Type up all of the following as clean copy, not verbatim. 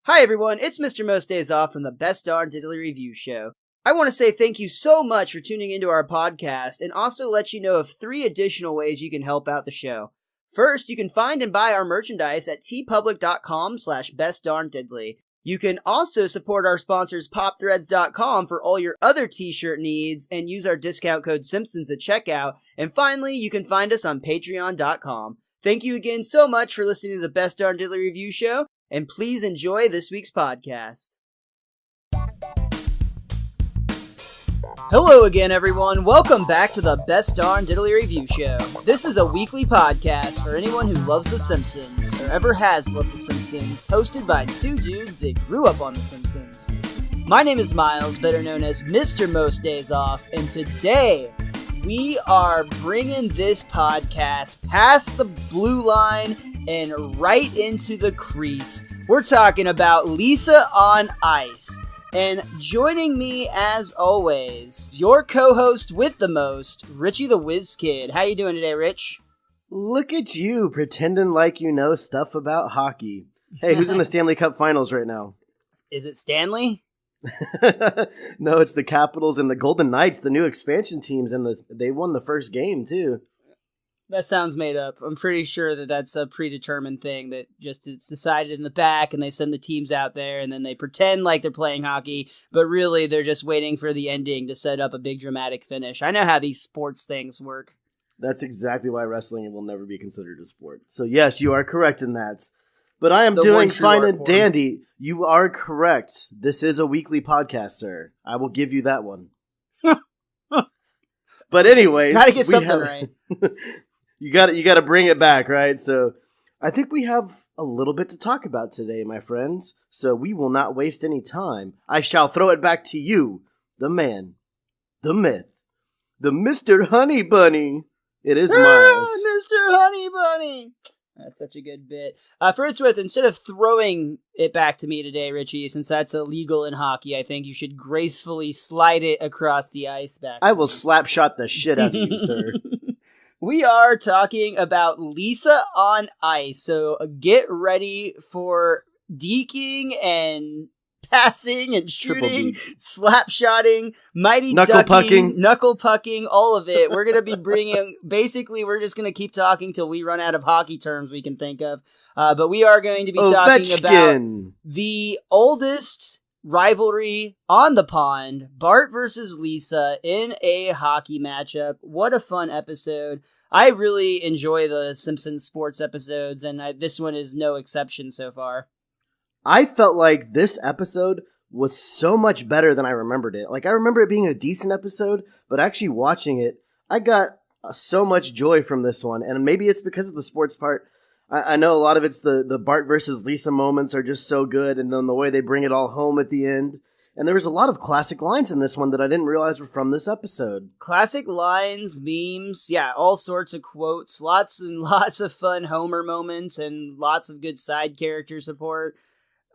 Hi everyone, it's MrMostDaysOff from the Best Darn Diddly Review Show. I want to say thank you so much for tuning into our podcast and also let you know of 3 additional ways you can help out the show. First, you can find and buy our merchandise at tpublic.com/bestdarndiddly. You can also support our sponsors popthreads.com for all your other t-shirt needs and use our discount code Simpsons at checkout. And finally, you can find us on patreon.com. Thank you again so much for listening to the Best Darn Diddly Review Show, and please enjoy this week's podcast. Hello again, everyone. Welcome back to the Best Darn Diddly Review Show. This is a weekly podcast for anyone who loves The Simpsons, or ever has loved The Simpsons, hosted by 2 dudes that grew up on The Simpsons. My name is Miles, better known as MrMostDaysOff, and today we are bringing this podcast past the blue line and right into the crease. We're talking about Lisa on Ice. And joining me, as always, your co-host with the most, Richie the WizKid. How you doing today, Rich? Look at you, pretending like you know stuff about hockey. Hey, who's in the Stanley Cup Finals right now? Is it Stanley? No, it's the Capitals and the Golden Knights, the new expansion teams, and they won the first game, too. That sounds made up. I'm pretty sure that that's a predetermined thing that just it's decided in the back, and they send the teams out there, and then they pretend like they're playing hockey, but really they're just waiting for the ending to set up a big dramatic finish. I know how these sports things work. That's exactly why wrestling will never be considered a sport. So yes, you are correct in that. But I am doing fine and dandy. You are correct. This is a weekly podcast, sir. I will give you that one. But anyways, gotta get something right. You got to bring it back, right? So I think we have a little bit to talk about today, my friends. So we will not waste any time. I shall throw it back to you, the man, the myth, the Mr. Honey Bunny. It is Miles. Mr. Honey Bunny. That's such a good bit. For its worth, instead of throwing it back to me today, Richie, since that's illegal in hockey, I think you should gracefully slide it across the ice back. I will slap shot the shit out of you, sir. We are talking about Lisa on Ice, so get ready for deking and passing and shooting, slap-shotting, mighty ducking, knuckle pucking, all of it. We're going to be bringing, basically, we're just going to keep talking till we run out of hockey terms we can think of. But we are going to be talking about the oldest rivalry on the pond, Bart versus Lisa in a hockey matchup. What a fun episode. I really enjoy the Simpsons sports episodes, and this one is no exception so far. I felt like this episode was so much better than I remembered it. Like, I remember it being a decent episode, but actually watching it, I got so much joy from this one. And maybe it's because of the sports part. I know a lot of it's the Bart versus Lisa moments are just so good, and then the way they bring it all home at the end. And there was a lot of classic lines in this one that I didn't realize were from this episode. Classic lines, memes, yeah, all sorts of quotes, lots and lots of fun Homer moments, and lots of good side character support.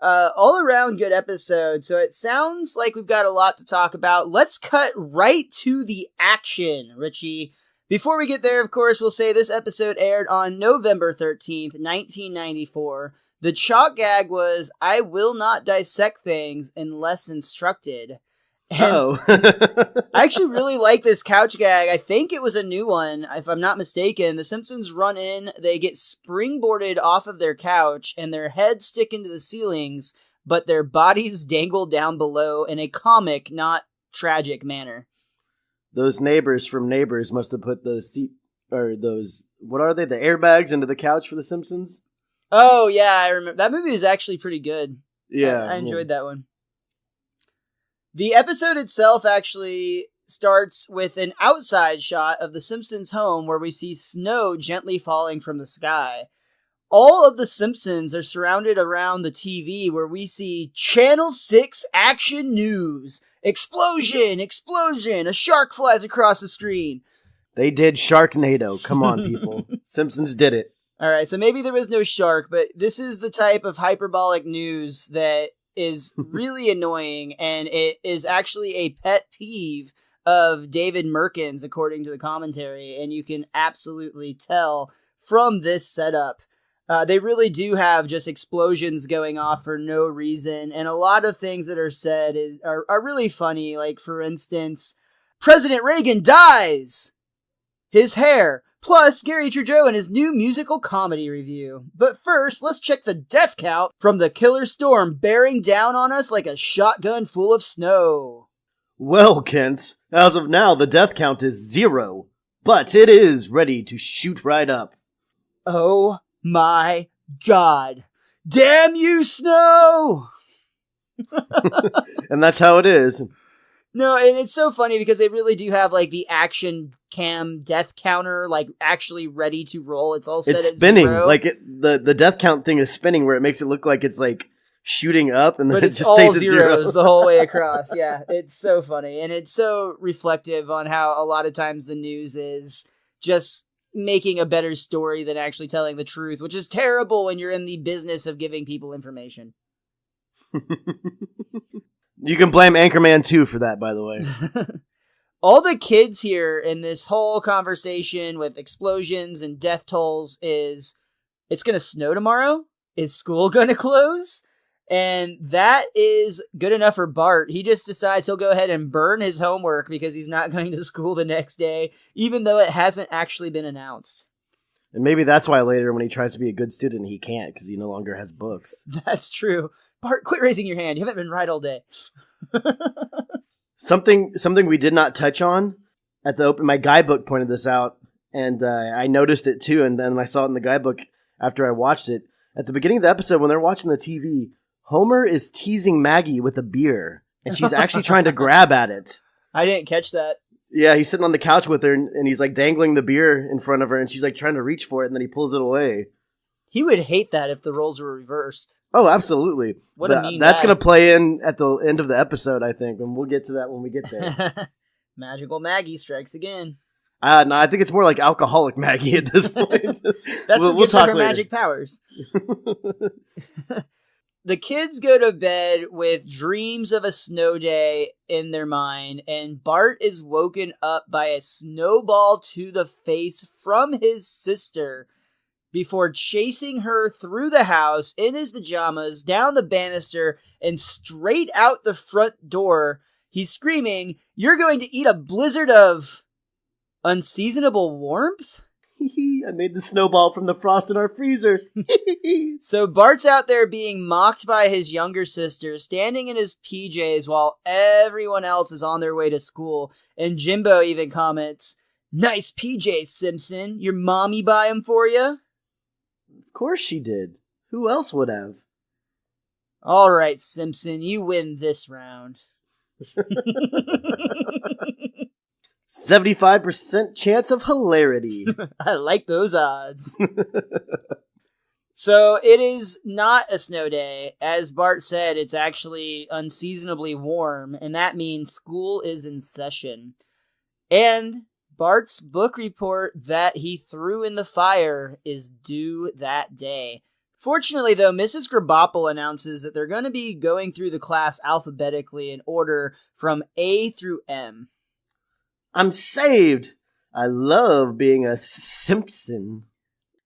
All around good episode, so it sounds like we've got a lot to talk about. Let's cut right to the action, Richie. Before we get there, of course, we'll say this episode aired on November 13th, 1994. The chalk gag was, I will not dissect things unless instructed. Oh. I actually really like this couch gag. I think it was a new one, if I'm not mistaken. The Simpsons run in, they get springboarded off of their couch, and their heads stick into the ceilings, but their bodies dangle down below in a comic, not tragic manner. Those neighbors from Neighbors must have put those what are they, the airbags into the couch for the Simpsons? Oh, yeah, I remember. That movie was actually pretty good. Yeah. I enjoyed that one. The episode itself actually starts with an outside shot of the Simpsons' home where we see snow gently falling from the sky. All of the Simpsons are surrounded around the TV where we see Channel 6 Action News. Explosion! Explosion! A shark flies across the screen. They did Sharknado. Come on, people. Simpsons did it. All right, so maybe there was no shark, but this is the type of hyperbolic news that is really annoying, and it is actually a pet peeve of David Merkin's, according to the commentary, and you can absolutely tell from this setup. They really do have just explosions going off for no reason, and a lot of things that are said are really funny. Like, for instance, President Reagan dies! His hair, plus Gary Trudeau and his new musical comedy review. But first, let's check the death count from the killer storm bearing down on us like a shotgun full of snow. Well, Kent, as of now, the death count is 0, but it is ready to shoot right up. Oh my God. Damn you, snow! And that's how it is. No, and it's so funny because they really do have like the action cam death counter like actually ready to roll. It's all set It's at spinning. 0. Like the death count thing is spinning where it makes it look like it's like shooting up and then but it it's just all stays at zeros 0. the whole way across. Yeah, it's so funny. And it's so reflective on how a lot of times the news is just making a better story than actually telling the truth, which is terrible when you're in the business of giving people information. You can blame Anchorman 2 for that, by the way. All the kids here in this whole conversation with explosions and death tolls is, it's going to snow tomorrow? Is school going to close? And that is good enough for Bart. He just decides he'll go ahead and burn his homework because he's not going to school the next day, even though it hasn't actually been announced. And maybe that's why later when he tries to be a good student, he can't because he no longer has books. That's true. Bart, quit raising your hand. You haven't been right all day. Something we did not touch on at the open. My guidebook pointed this out, and I noticed it too. And then I saw it in the guidebook after I watched it. At the beginning of the episode, when they're watching the TV, Homer is teasing Maggie with a beer, and she's actually trying to grab at it. I didn't catch that. Yeah, he's sitting on the couch with her, and he's like dangling the beer in front of her, and she's like trying to reach for it, and then he pulls it away. He would hate that if the roles were reversed. Oh, absolutely. What a mean That's guy. going to play in at the end of the episode, I think, and we'll get to that when we get there. Magical Maggie strikes again. No, I think it's more like alcoholic Maggie at this point. That's what gives her later. magic powers. The kids go to bed with dreams of a snow day in their mind, and Bart is woken up by a snowball to the face from his sister before chasing her through the house in his pajamas, down the banister, and straight out the front door. He's screaming, "You're going to eat a blizzard of unseasonable warmth?" I made the snowball from the frost in our freezer. So Bart's out there being mocked by his younger sister, standing in his PJs while everyone else is on their way to school. And Jimbo even comments, "Nice PJs, Simpson. Your mommy buy them for you?" Of course she did. Who else would have? All right, Simpson, you win this round. 75% chance of hilarity. I like those odds. So it is not a snow day. As Bart said, it's actually unseasonably warm, and that means school is in session. And Bart's book report that he threw in the fire is due that day. Fortunately, though, Mrs. Krabappel announces that they're going to be going through the class alphabetically in order from A through M. I'm saved. I love being a Simpson.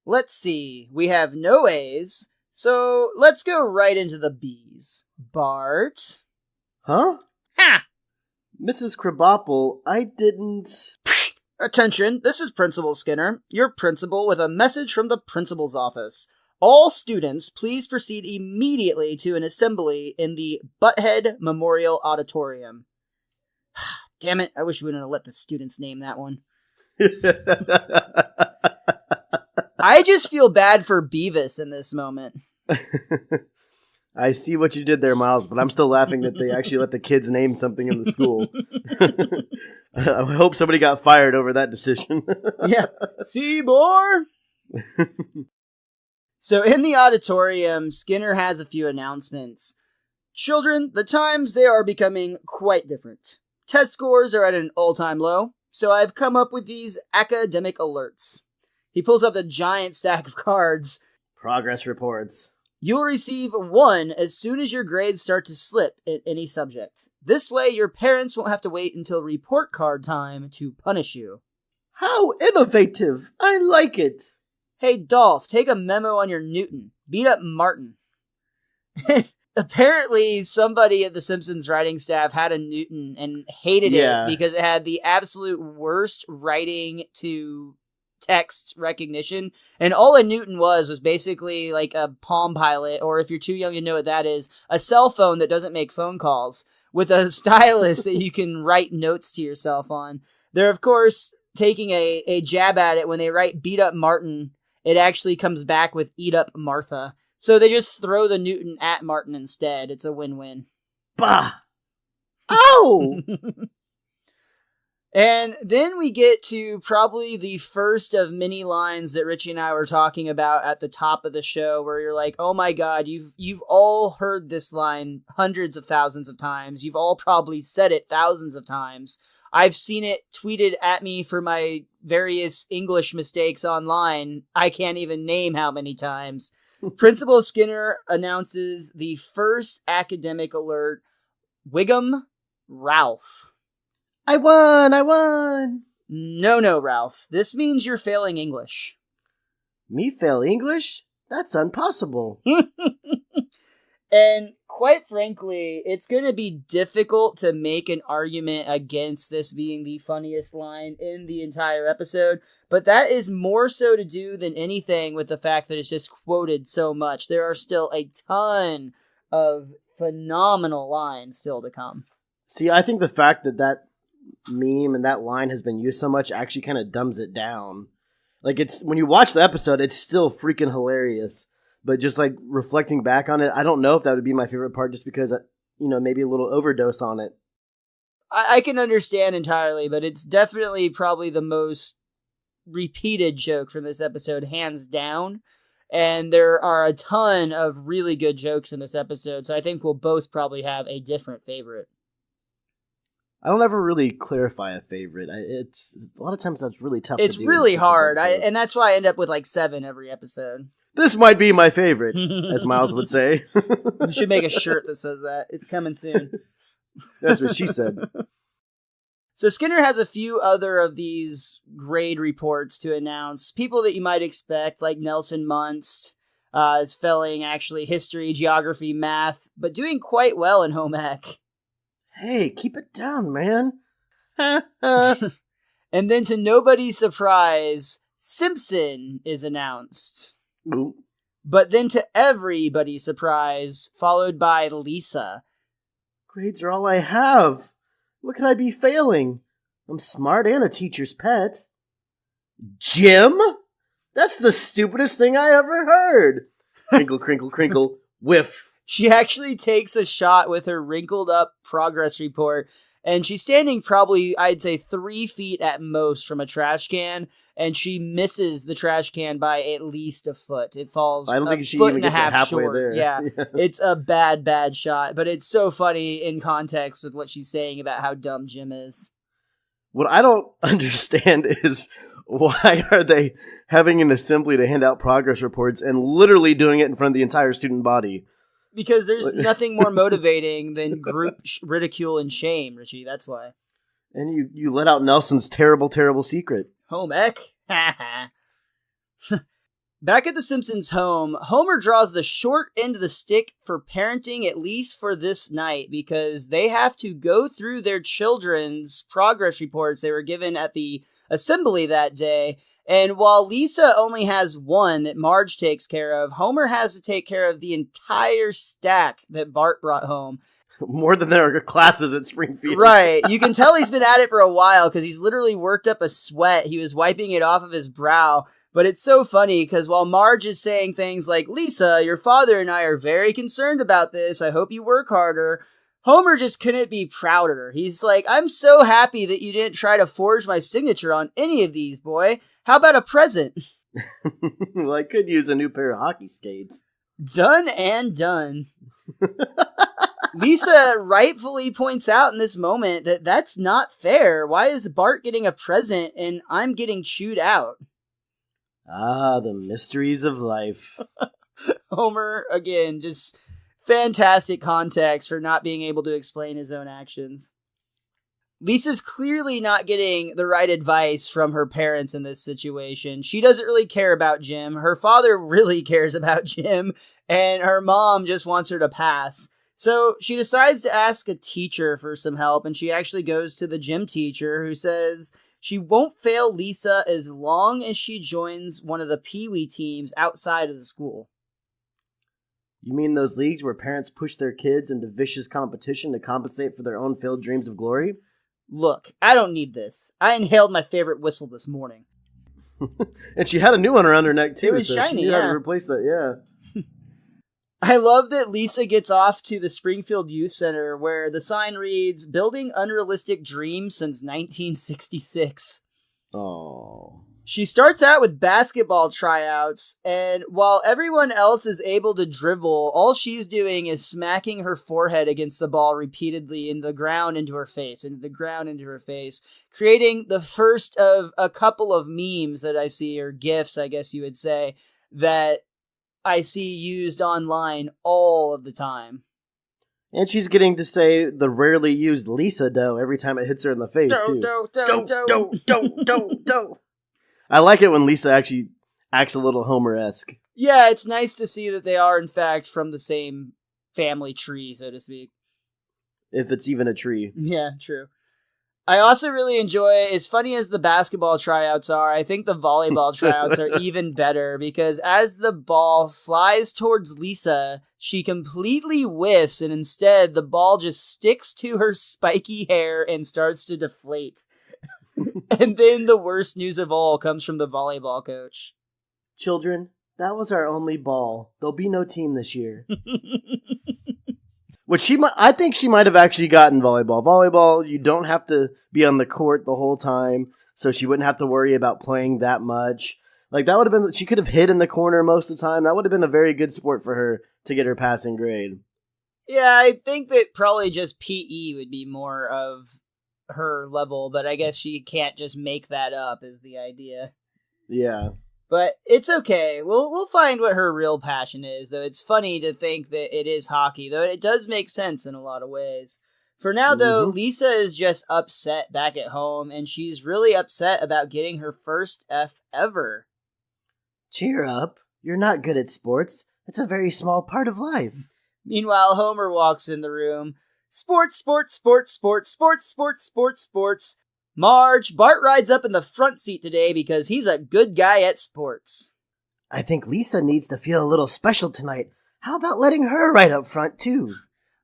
Let's see. We have no A's, so let's go right into the B's. Bart? Huh? Ha! Mrs. Krabappel, I didn't... Attention, this is Principal Skinner, your principal, with a message from the principal's office. All students, please proceed immediately to an assembly in the Butthead Memorial Auditorium. Damn it, I wish we wouldn't have let the students name that one. I just feel bad for Beavis in this moment. I see what you did there, Miles, but I'm still laughing that they actually let the kids name something in the school. I hope somebody got fired over that decision. Yeah. Seymour! So in the auditorium, Skinner has a few announcements. Children, the times they are becoming quite different. Test scores are at an all-time low, so I've come up with these academic alerts. He pulls up a giant stack of cards. Progress reports. You'll receive one as soon as your grades start to slip in any subject. This way, your parents won't have to wait until report card time to punish you. How innovative! I like it! Hey, Dolph, take a memo on your Newton. Beat up Martin. Apparently, somebody at the Simpsons writing staff had a Newton and hated it because it had the absolute worst writing to text recognition. And all a Newton was basically like a Palm Pilot, or if you're too young to know what that is, a cell phone that doesn't make phone calls with a stylus that you can write notes to yourself on. They're, of course, taking a jab at it when they write beat up Martin. It actually comes back with eat up Martha. So they just throw the Newton at Martin instead. It's a win-win. Bah! Ow! And then we get to probably the first of many lines that Richie and I were talking about at the top of the show, where you're like, oh my god, you've all heard this line hundreds of thousands of times. You've all probably said it thousands of times. I've seen it tweeted at me for my various English mistakes online. I can't even name how many times. Principal Skinner announces the first academic alert. Wiggum Ralph. I won! No, Ralph. This means you're failing English. Me fail English? That's impossible. And quite frankly, it's going to be difficult to make an argument against this being the funniest line in the entire episode, but that is more so to do than anything with the fact that it's just quoted so much. There are still a ton of phenomenal lines still to come. See, I think the fact that meme and that line has been used so much actually kind of dumbs it down. Like, it's when you watch the episode, it's still freaking hilarious. But just like reflecting back on it, I don't know if that would be my favorite part just because, maybe a little overdose on it. I can understand entirely, but it's definitely probably the most repeated joke from this episode, hands down. And there are a ton of really good jokes in this episode, so I think we'll both probably have a different favorite. I don't ever really clarify a favorite. It's a lot of times that's really tough. It's really hard, and that's why I end up with like 7 every episode. This might be my favorite, as Miles would say. We should make a shirt that says that. It's coming soon. That's what she said. So Skinner has a few other of these grade reports to announce. People that you might expect, like Nelson Munst, is failing actually history, geography, math, but doing quite well in home ec. Hey, keep it down, man. And then to nobody's surprise, Simpson is announced. Ooh. But then to everybody's surprise, followed by Lisa. Grades are all I have. What could I be failing? I'm smart and a teacher's pet. Jim? That's the stupidest thing I ever heard. Crinkle, crinkle, crinkle, whiff. She actually takes a shot with her wrinkled up progress report, and she's standing probably, I'd say, 3 feet at most from a trash can, and she misses the trash can by at least a foot. It falls I don't think she foot even and a gets half it halfway short. there. Yeah, it's a bad shot, but it's so funny in context with what she's saying about how dumb Jim is. What I don't understand is why are they having an assembly to hand out progress reports and literally doing it in front of the entire student body? Because there's nothing more motivating than group ridicule and shame, Richie. That's why. And you let out Nelson's terrible, terrible secret. Home ec? Back at the Simpsons' home, Homer draws the short end of the stick for parenting, at least for this night, because they have to go through their children's progress reports they were given at the assembly that day. And while Lisa only has one that Marge takes care of, Homer has to take care of the entire stack that Bart brought home. More than there are classes at Springfield. Right. You can tell he's been at it for a while because he's literally worked up a sweat. He was wiping it off of his brow. But it's so funny because while Marge is saying things like, Lisa, your father and I are very concerned about this. I hope you work harder. Homer just couldn't be prouder. He's like, I'm so happy that you didn't try to forge my signature on any of these, boy. How about a present? Well, I could use a new pair of hockey skates. Done and done. Lisa rightfully points out in this moment that that's not fair. Why is Bart getting a present and I'm getting chewed out? Ah, the mysteries of life. Homer, again, just fantastic context for not being able to explain his own actions. Lisa's clearly not getting the right advice from her parents in this situation. She doesn't really care about Jim. Her father really cares about Jim, and her mom just wants her to pass. So she decides to ask a teacher for some help, and she actually goes to the gym teacher, who says she won't fail Lisa as long as she joins one of the Pee-wee teams outside of the school. You mean those leagues where parents push their kids into vicious competition to compensate for their own failed dreams of glory? Look, I don't need this. I inhaled my favorite whistle this morning. And she had a new one around her neck, too. It was so shiny, she knew how yeah. to replace that, yeah. I love that Lisa gets off to the Springfield Youth Center, where the sign reads, "Building Unrealistic Dreams Since 1966. Oh. She starts out with basketball tryouts, and while everyone else is able to dribble, all she's doing is smacking her forehead against the ball repeatedly into the ground into her face, creating the first of a couple of memes that I see, or GIFs, I guess you would say, that I see used online all of the time. And she's getting to say the rarely used Lisa dough every time it hits her in the face, too. Dough. I like it when Lisa actually acts a little Homer-esque. Yeah, it's nice to see that they are, in fact, from the same family tree, so to speak. If it's even a tree. Yeah, true. I also really enjoy, as funny as the basketball tryouts are, I think the volleyball tryouts are even better, because as the ball flies towards Lisa, she completely whiffs, and instead the ball just sticks to her spiky hair and starts to deflate. And then the worst news of all comes from the volleyball coach. Children, that was our only ball. There'll be no team this year. Which I think she might have actually gotten volleyball. Volleyball, you don't have to be on the court the whole time, so she wouldn't have to worry about playing that much. Like, that would have been, she could have hid in the corner most of the time. That would have been a very good sport for her to get her passing grade. Yeah, I think that probably just PE would be more of her level, but I guess she can't just make that up, is the idea. Yeah. But it's okay. We'll find what her real passion is, though it's funny to think that it is hockey, though it does make sense in a lot of ways. For now, though, Lisa is just upset back at home, and she's really upset about getting her first F ever. Cheer up. You're not good at sports. It's a very small part of life. Meanwhile, Homer walks in the room. Sports, sports, sports, sports, sports, sports, sports, sports. Marge, Bart rides up in the front seat today because he's a good guy at sports. I think Lisa needs to feel a little special tonight. How about letting her ride up front, too?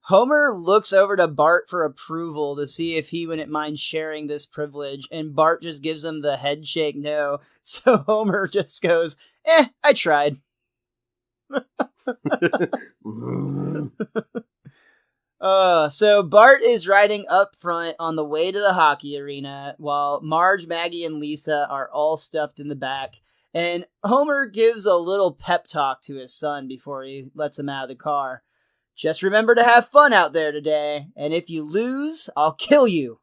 Homer looks over to Bart for approval to see if he wouldn't mind sharing this privilege, and Bart just gives him the head shake no. So Homer just goes, I tried. So Bart is riding up front on the way to the hockey arena, while Marge, Maggie, and Lisa are all stuffed in the back. And Homer gives a little pep talk to his son before he lets him out of the car. Just remember to have fun out there today, and if you lose, I'll kill you.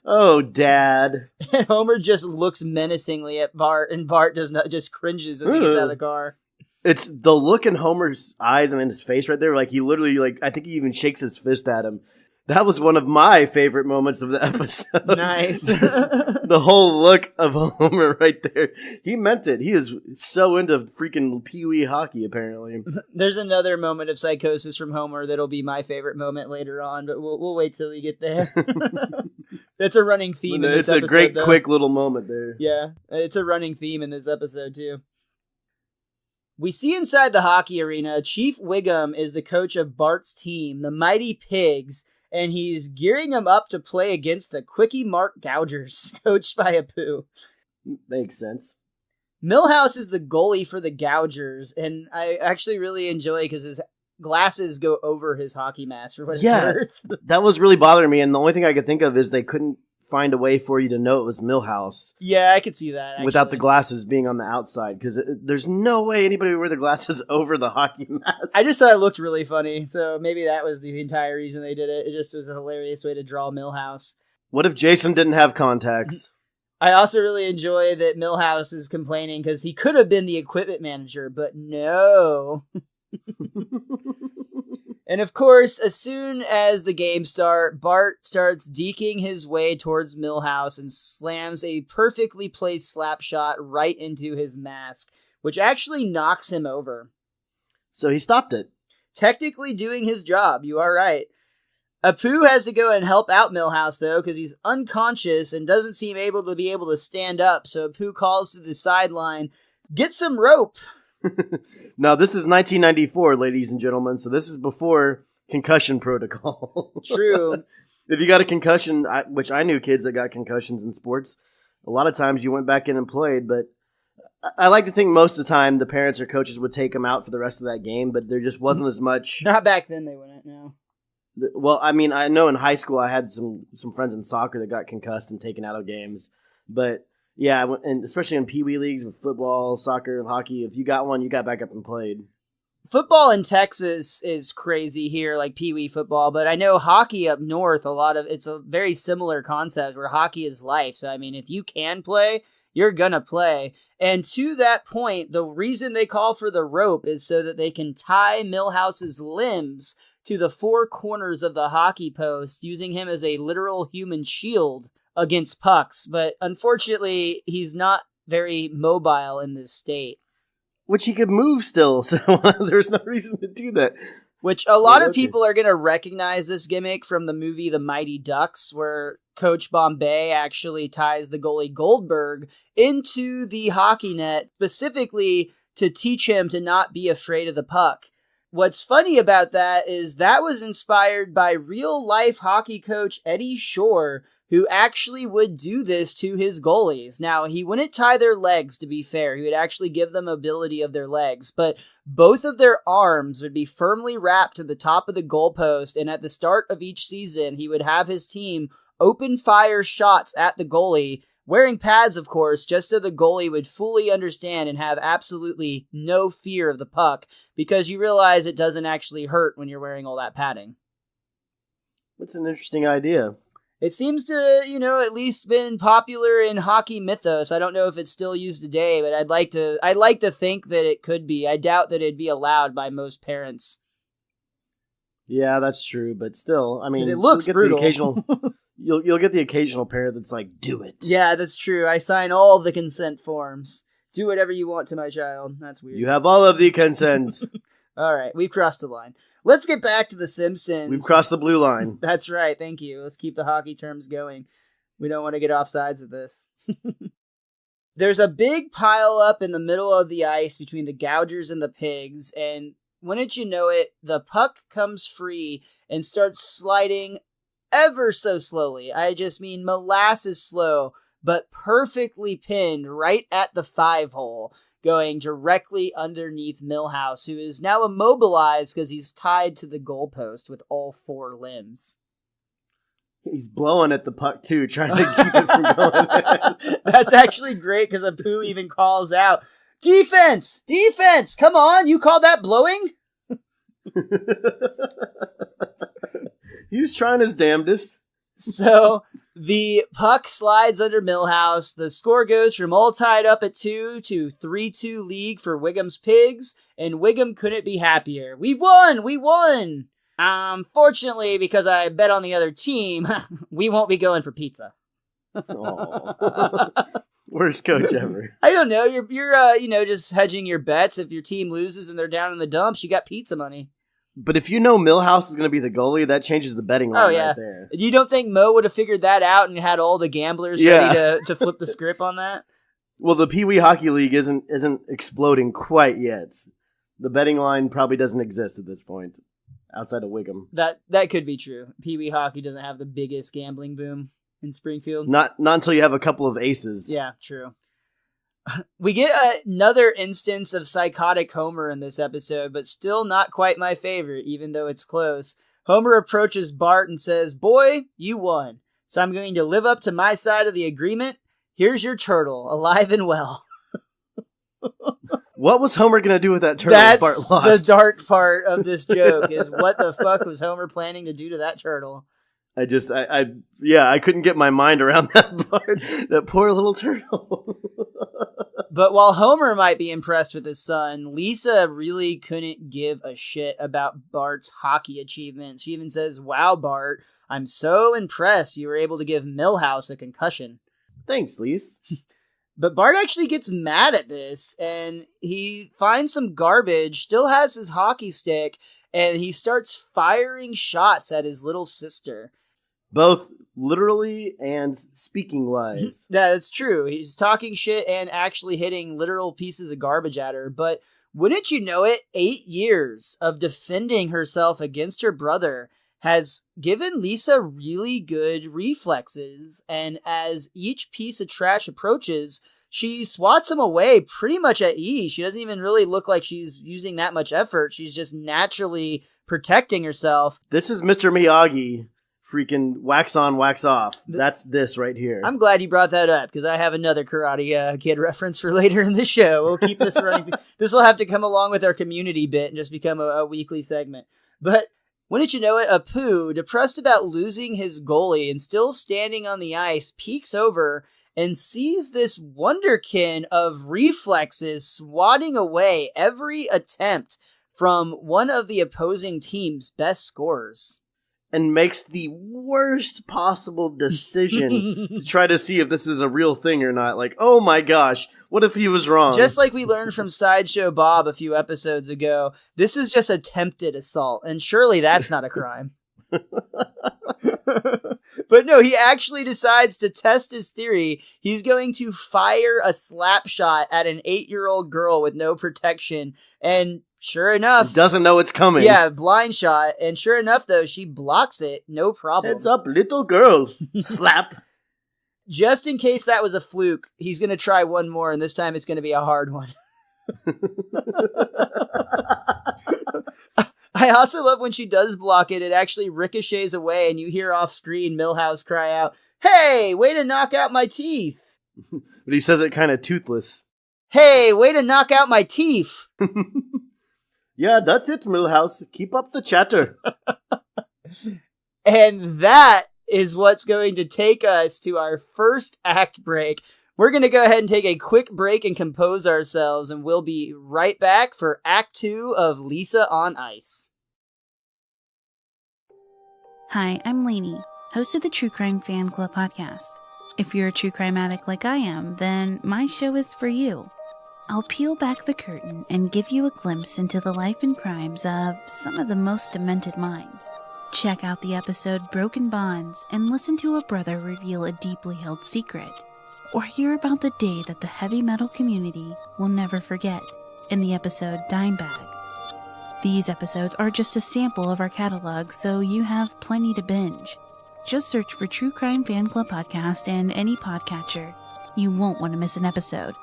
Oh, Dad. And Homer just looks menacingly at Bart, and Bart just cringes as he gets out of the car. It's the look in Homer's eyes and in his face right there. Like, he literally, I think he even shakes his fist at him. That was one of my favorite moments of the episode. Nice. The whole look of Homer right there. He meant it. He is so into freaking Pee-wee hockey, apparently. There's another moment of psychosis from Homer that'll be my favorite moment later on, but we'll wait till we get there. That's a running theme in this episode. It's a great, quick little moment there. Yeah, it's a running theme in this episode, too. We see inside the hockey arena, Chief Wiggum is the coach of Bart's team, the Mighty Pigs, and he's gearing them up to play against the Quickie Mart Gougers, coached by Apu. Makes sense. Milhouse is the goalie for the Gougers, and I actually really enjoy because his glasses go over his hockey mask for what it's worth. That was really bothering me, and the only thing I could think of is they couldn't find a way for you to know it was Milhouse. Yeah, I could see that, actually. Without the glasses being on the outside, because there's no way anybody would wear the glasses over the hockey mask. I just thought it looked really funny, so maybe that was the entire reason they did it. It just was a hilarious way to draw Milhouse. What if Jason didn't have contacts? I also really enjoy that Milhouse is complaining because he could have been the equipment manager, but no. And of course, as soon as the game starts, Bart starts deking his way towards Milhouse and slams a perfectly placed slap shot right into his mask, which actually knocks him over. So he stopped it. Technically doing his job, you are right. Apu has to go and help out Milhouse, though, because he's unconscious and doesn't seem able to stand up, so Apu calls to the sideline, "Get some rope!" Now, this is 1994, ladies and gentlemen, so this is before concussion protocol. True. If you got a concussion, which I knew kids that got concussions in sports, a lot of times you went back in and played, but I like to think most of the time the parents or coaches would take them out for the rest of that game, but there just wasn't as much. Not back then, they wouldn't, no. Well, I mean, I know in high school I had some friends in soccer that got concussed and taken out of games, but yeah, and especially in Pee Wee leagues with football, soccer, and hockey, if you got one, you got back up and played. Football in Texas is crazy here, like Pee Wee football, but I know hockey up north, it's a very similar concept where hockey is life. So, I mean, if you can play, you're gonna play. And to that point, the reason they call for the rope is so that they can tie Milhouse's limbs to the four corners of the hockey post, using him as a literal human shield against pucks. But unfortunately, he's not very mobile in this state. Which he could move still, so there's no reason to do that. Which a lot of people are going to recognize this gimmick from the movie The Mighty Ducks, where Coach Bombay actually ties the goalie Goldberg into the hockey net specifically to teach him to not be afraid of the puck. What's funny about that is that was inspired by real-life hockey coach Eddie Shore, who actually would do this to his goalies. Now, he wouldn't tie their legs, to be fair. He would actually give them mobility of their legs, but both of their arms would be firmly wrapped to the top of the goalpost, and at the start of each season, he would have his team open fire shots at the goalie, wearing pads, of course, just so the goalie would fully understand and have absolutely no fear of the puck, because you realize it doesn't actually hurt when you're wearing all that padding. That's an interesting idea. It seems to, at least been popular in hockey mythos. I don't know if it's still used today, but I'd like to think that it could be. I doubt that it'd be allowed by most parents. Yeah, that's true, but still, I mean, it looks brutal. You'll get the occasional parent that's like, "Do it." Yeah, that's true. I sign all the consent forms. Do whatever you want to my child. That's weird. You have all of the consent. All right, we've crossed the line. Let's get back to The Simpsons. We've crossed the blue line. That's right, thank you. Let's keep the hockey terms going. We don't want to get off sides with this. There's a big pile up in the middle of the ice between the Gougers and the Pigs, and wouldn't you know it, the puck comes free and starts sliding ever so slowly. I just mean molasses slow, but perfectly pinned right at the 5-hole. Going directly underneath Milhouse, who is now immobilized because he's tied to the goalpost with all 4 limbs. He's blowing at the puck, too, trying to keep it from going. That's actually great, because Apu even calls out, "Defense! Defense! Come on, you call that blowing?" He was trying his damnedest. So the puck slides under Milhouse. The score goes from all tied up at 2 to 3-2 league for Wigham's Pigs, and Wigham couldn't be happier. We won! We won! Fortunately, because I bet on the other team, we won't be going for pizza. Worst coach ever. I don't know. You're just hedging your bets. If your team loses and they're down in the dumps, you got pizza money. But if you know Milhouse is going to be the goalie, that changes the betting line right there. You don't think Mo would have figured that out and had all the gamblers ready to flip the script on that? Well, the Pee Wee Hockey League isn't exploding quite yet. The betting line probably doesn't exist at this point, outside of Wigham. That could be true. Pee Wee Hockey doesn't have the biggest gambling boom in Springfield. Not until you have a couple of aces. Yeah, true. We get another instance of psychotic Homer in this episode, but still not quite my favorite, even though it's close. Homer approaches Bart and says, "Boy, you won. So I'm going to live up to my side of the agreement. Here's your turtle, alive and well." What was Homer going to do with that turtle? That's Bart lost? The dark part of this joke, is what the fuck was Homer planning to do to that turtle? I couldn't get my mind around that part. That poor little turtle. But while Homer might be impressed with his son, Lisa really couldn't give a shit about Bart's hockey achievements. She even says, "Wow, Bart, I'm so impressed you were able to give Milhouse a concussion." Thanks, Lise. But Bart actually gets mad at this, and he finds some garbage, still has his hockey stick, and he starts firing shots at his little sister. Both literally and speaking wise. That's true. He's talking shit and actually hitting literal pieces of garbage at her. But wouldn't you know it, 8 years of defending herself against her brother has given Lisa really good reflexes. And as each piece of trash approaches, she swats him away pretty much at ease. She doesn't even really look like she's using that much effort. She's just naturally protecting herself. This is Mr. Miyagi. Freaking wax on, wax off. That's this right here. I'm glad you brought that up, because I have another Karate Kid reference for later in the show. We'll keep this running. This will have to come along with our community bit and just become a weekly segment. But wouldn't you know it, Apu, depressed about losing his goalie and still standing on the ice, peeks over and sees this wonderkin of reflexes swatting away every attempt from one of the opposing team's best scorers. And makes the worst possible decision to try to see if this is a real thing or not. Like, oh my gosh, what if he was wrong? Just like we learned from Sideshow Bob a few episodes ago, this is just attempted assault, and surely that's not a crime. But no, he actually decides to test his theory. He's going to fire a slap shot at an 8-year-old girl with no protection, and sure enough, doesn't know it's coming. Yeah, blind shot. And sure enough, though, she blocks it. No problem. Heads up, little girl. Slap. Just in case that was a fluke, he's going to try one more, and this time it's going to be a hard one. I also love when she does block it, it actually ricochets away, and you hear off screen Milhouse cry out, "Hey, way to knock out my teeth." But he says it kind of toothless. "Hey, way to knock out my teeth." Yeah, that's it, Milhouse. Keep up the chatter. And that is what's going to take us to our first act break. We're going to go ahead and take a quick break and compose ourselves, and we'll be right back for Act 2 of Lisa on Ice. Hi, I'm Lainey, host of the True Crime Fan Club podcast. If you're a true crime addict like I am, then my show is for you. I'll peel back the curtain and give you a glimpse into the life and crimes of some of the most demented minds. Check out the episode Broken Bonds and listen to a brother reveal a deeply held secret. Or hear about the day that the heavy metal community will never forget in the episode Dime Bag. These episodes are just a sample of our catalog, so you have plenty to binge. Just search for True Crime Fan Club Podcast in any podcatcher. You won't want to miss an episode.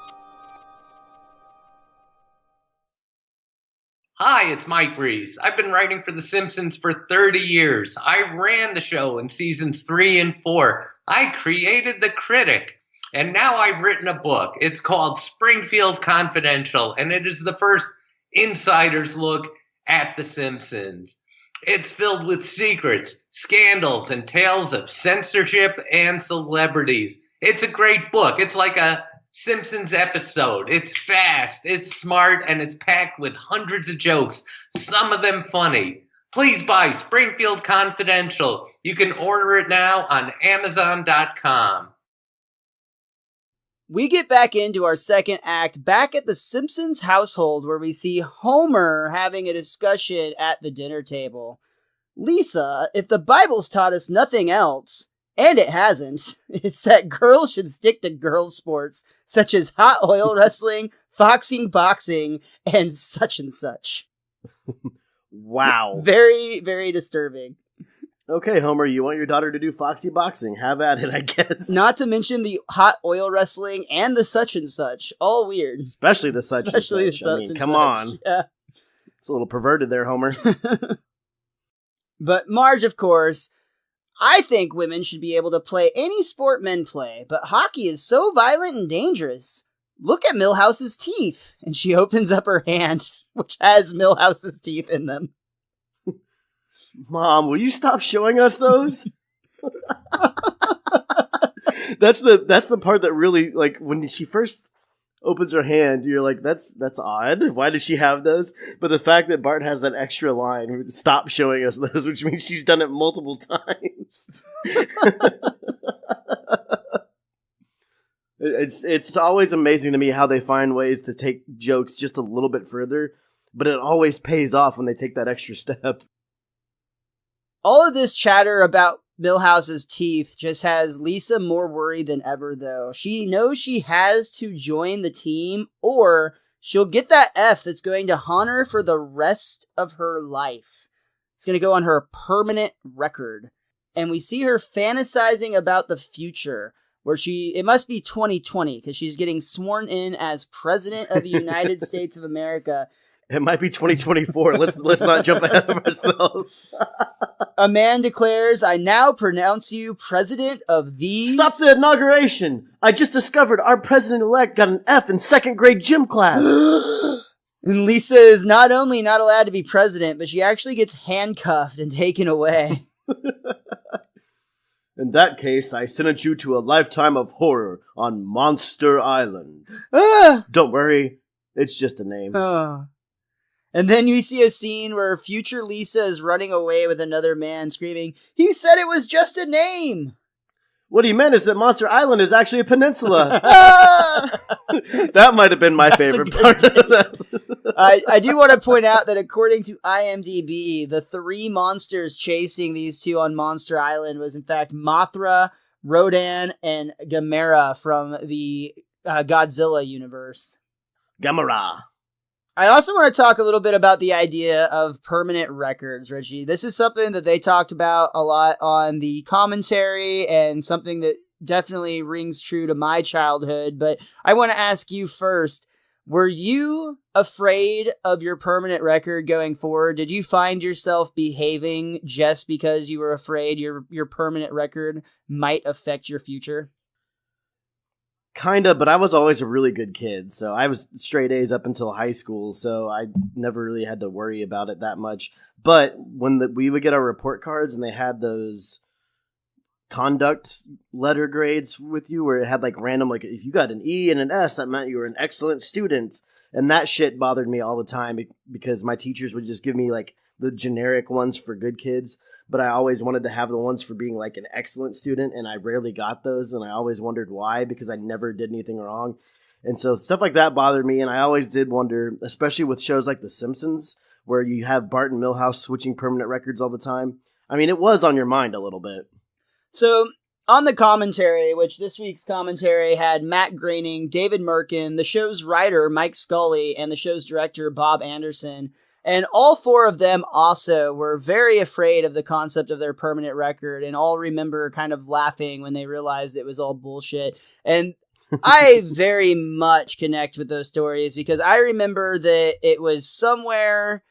Hi, it's Mike Reese. I've been writing for The Simpsons for 30 years. I ran the show in seasons 3 and 4. I created The Critic. And now I've written a book. It's called Springfield Confidential, and it is the first insider's look at The Simpsons. It's filled with secrets, scandals, and tales of censorship and celebrities. It's a great book. It's like a Simpsons episode. It's fast, it's smart, and it's packed with hundreds of jokes, some of them funny. Please buy Springfield Confidential. You can order it now on Amazon.com. We get back into our second act, back at the Simpsons household, where we see Homer having a discussion at the dinner table. Lisa, if the Bible's taught us nothing else, and it hasn't, it's that girls should stick to girl sports, such as hot oil wrestling, foxing boxing, and such. Wow. Very, very disturbing. Okay, Homer, you want your daughter to do foxy boxing? Have at it, I guess. Not to mention the hot oil wrestling and the such. All weird. Especially the such. Especially the such. Come on. Yeah. It's a little perverted there, Homer. But Marge, of course, I think women should be able to play any sport men play, but hockey is so violent and dangerous. Look at Milhouse's teeth. And she opens up her hand, which has Milhouse's teeth in them. Mom, will you stop showing us those? That's the part that really, like, when she first opens her hand, you're like, that's odd. Why does she have those? But the fact that Bart has that extra line, stop showing us those, which means she's done it multiple times. It's always amazing to me how they find ways to take jokes just a little bit further, but it always pays off when they take that extra step. All of this chatter about Milhouse's teeth just has Lisa more worried than ever, though. She knows she has to join the team, or she'll get that F that's going to haunt her for the rest of her life. It's going to go on her permanent record. And we see her fantasizing about the future, where it must be 2020, because she's getting sworn in as President of the United States of America. It might be 2024. Let's not jump ahead of ourselves. A man declares, I now pronounce you president of these... Stop the inauguration! I just discovered our president-elect got an F in second grade gym class. And Lisa is not only not allowed to be president, but she actually gets handcuffed and taken away. In that case, I sentence you to a lifetime of horror on Monster Island. Don't worry, it's just a name. And then you see a scene where future Lisa is running away with another man screaming, he said it was just a name! What he meant is that Monster Island is actually a peninsula. That might have been my favorite part of that. I do want to point out that according to IMDb, the three monsters chasing these two on Monster Island was in fact Mothra, Rodan, and Gamera from the Godzilla universe. Gamera. I also want to talk a little bit about the idea of permanent records, Richie. This is something that they talked about a lot on the commentary and something that definitely rings true to my childhood. But I want to ask you first, were you afraid of your permanent record going forward? Did you find yourself behaving just because you were afraid your permanent record might affect your future? Kinda, but I was always a really good kid, so I was straight A's up until high school, so I never really had to worry about it that much. But when we would get our report cards and they had those conduct letter grades with you where it had like random, like if you got an E and an S, that meant you were an excellent student. And that shit bothered me all the time because my teachers would just give me like the generic ones for good kids, but I always wanted to have the ones for being like an excellent student, and I rarely got those, and I always wondered why, because I never did anything wrong. And so stuff like that bothered me, and I always did wonder, especially with shows like The Simpsons, where you have Bart and Milhouse switching permanent records all the time. I mean, it was on your mind a little bit. So, on the commentary, which this week's commentary had Matt Groening, David Merkin, the show's writer Mike Scully, and the show's director Bob Anderson. And all four of them also were very afraid of the concept of their permanent record and all remember kind of laughing when they realized it was all bullshit. And I very much connect with those stories because I remember that it was somewhere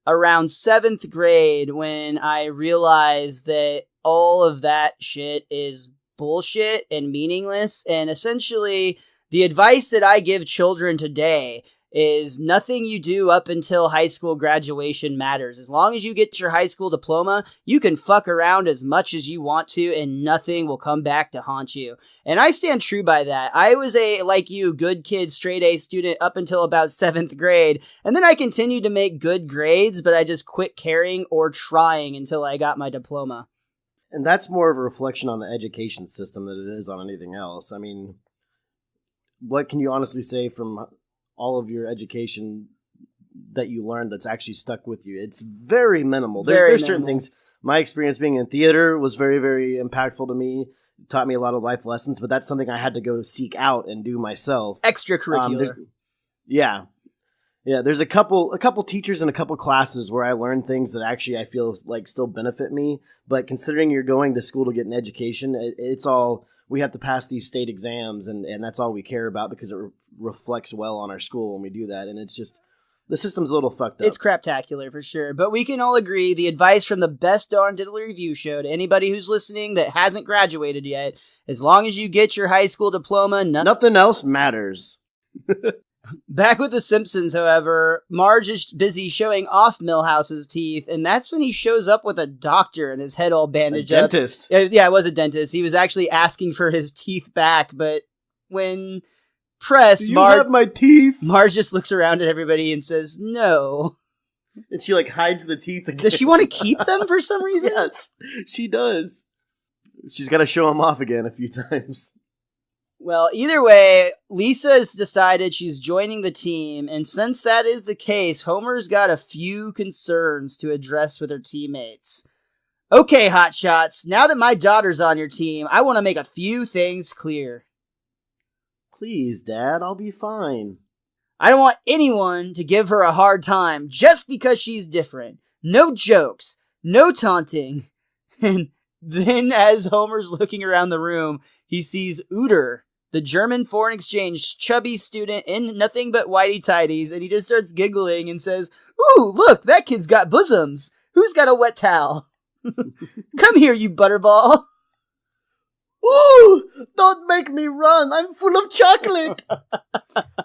around 7th grade when I realized that all of that shit is bullshit and meaningless. And essentially, the advice that I give children today is nothing you do up until high school graduation matters. As long as you get your high school diploma, you can fuck around as much as you want to and nothing will come back to haunt you. And I stand true by that. I was a, like you, good kid, straight A student up until about 7th grade. And then I continued to make good grades, but I just quit caring or trying until I got my diploma. And that's more of a reflection on the education system than it is on anything else. I mean, what can you honestly say from all of your education that you learned that's actually stuck with you? It's very minimal. There's certain things. My experience being in theater was very, very impactful to me. It taught me a lot of life lessons, but that's something I had to go seek out and do myself. Extracurricular. Yeah, there's a couple teachers and a couple classes where I learned things that actually I feel like still benefit me. But considering you're going to school to get an education, it's all, we have to pass these state exams, and that's all we care about because it reflects well on our school when we do that. And it's just, the system's a little fucked up. It's craptacular for sure. But we can all agree the advice from the best darn diddly review show to anybody who's listening that hasn't graduated yet, as long as you get your high school diploma, nothing else matters. Back with the Simpsons, however, Marge is busy showing off Milhouse's teeth, and that's when he shows up with a doctor and his head all bandaged up. Dentist. Yeah, it was a dentist. He was actually asking for his teeth back, but when pressed, Do you have my teeth? Marge just looks around at everybody and says, no. And she, hides the teeth again. Does she want to keep them for some reason? Yes, she does. She's got to show them off again a few times. Well, either way, Lisa has decided she's joining the team, and since that is the case, Homer's got a few concerns to address with her teammates. Okay, hotshots, now that my daughter's on your team, I want to make a few things clear. Please, Dad, I'll be fine. I don't want anyone to give her a hard time just because she's different. No jokes, no taunting. And then as Homer's looking around the room, he sees Uter, the German foreign exchange chubby student in nothing but whitey-tighties, and he just starts giggling and says, "Ooh, look, that kid's got bosoms. Who's got a wet towel? Come here, you butterball." Ooh, don't make me run. I'm full of chocolate.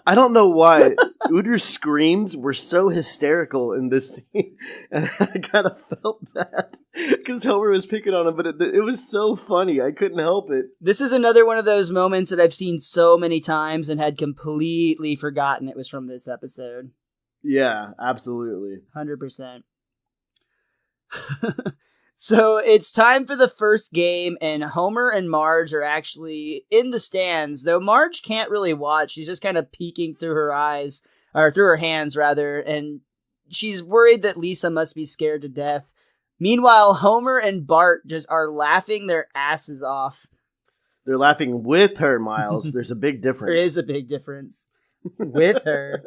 I don't know why. Uter's screams were so hysterical in this scene. And I kind of felt bad because Homer was picking on him, but it was so funny. I couldn't help it. This is another one of those moments that I've seen so many times and had completely forgotten it was from this episode. Yeah, absolutely. 100%. So it's time for the first game, and Homer and Marge are actually in the stands, though Marge can't really watch. She's just kind of peeking through her eyes, or through her hands, rather, and she's worried that Lisa must be scared to death. Meanwhile, Homer and Bart just are laughing their asses off. They're laughing with her, Miles. There's a big difference. There is a big difference. With her.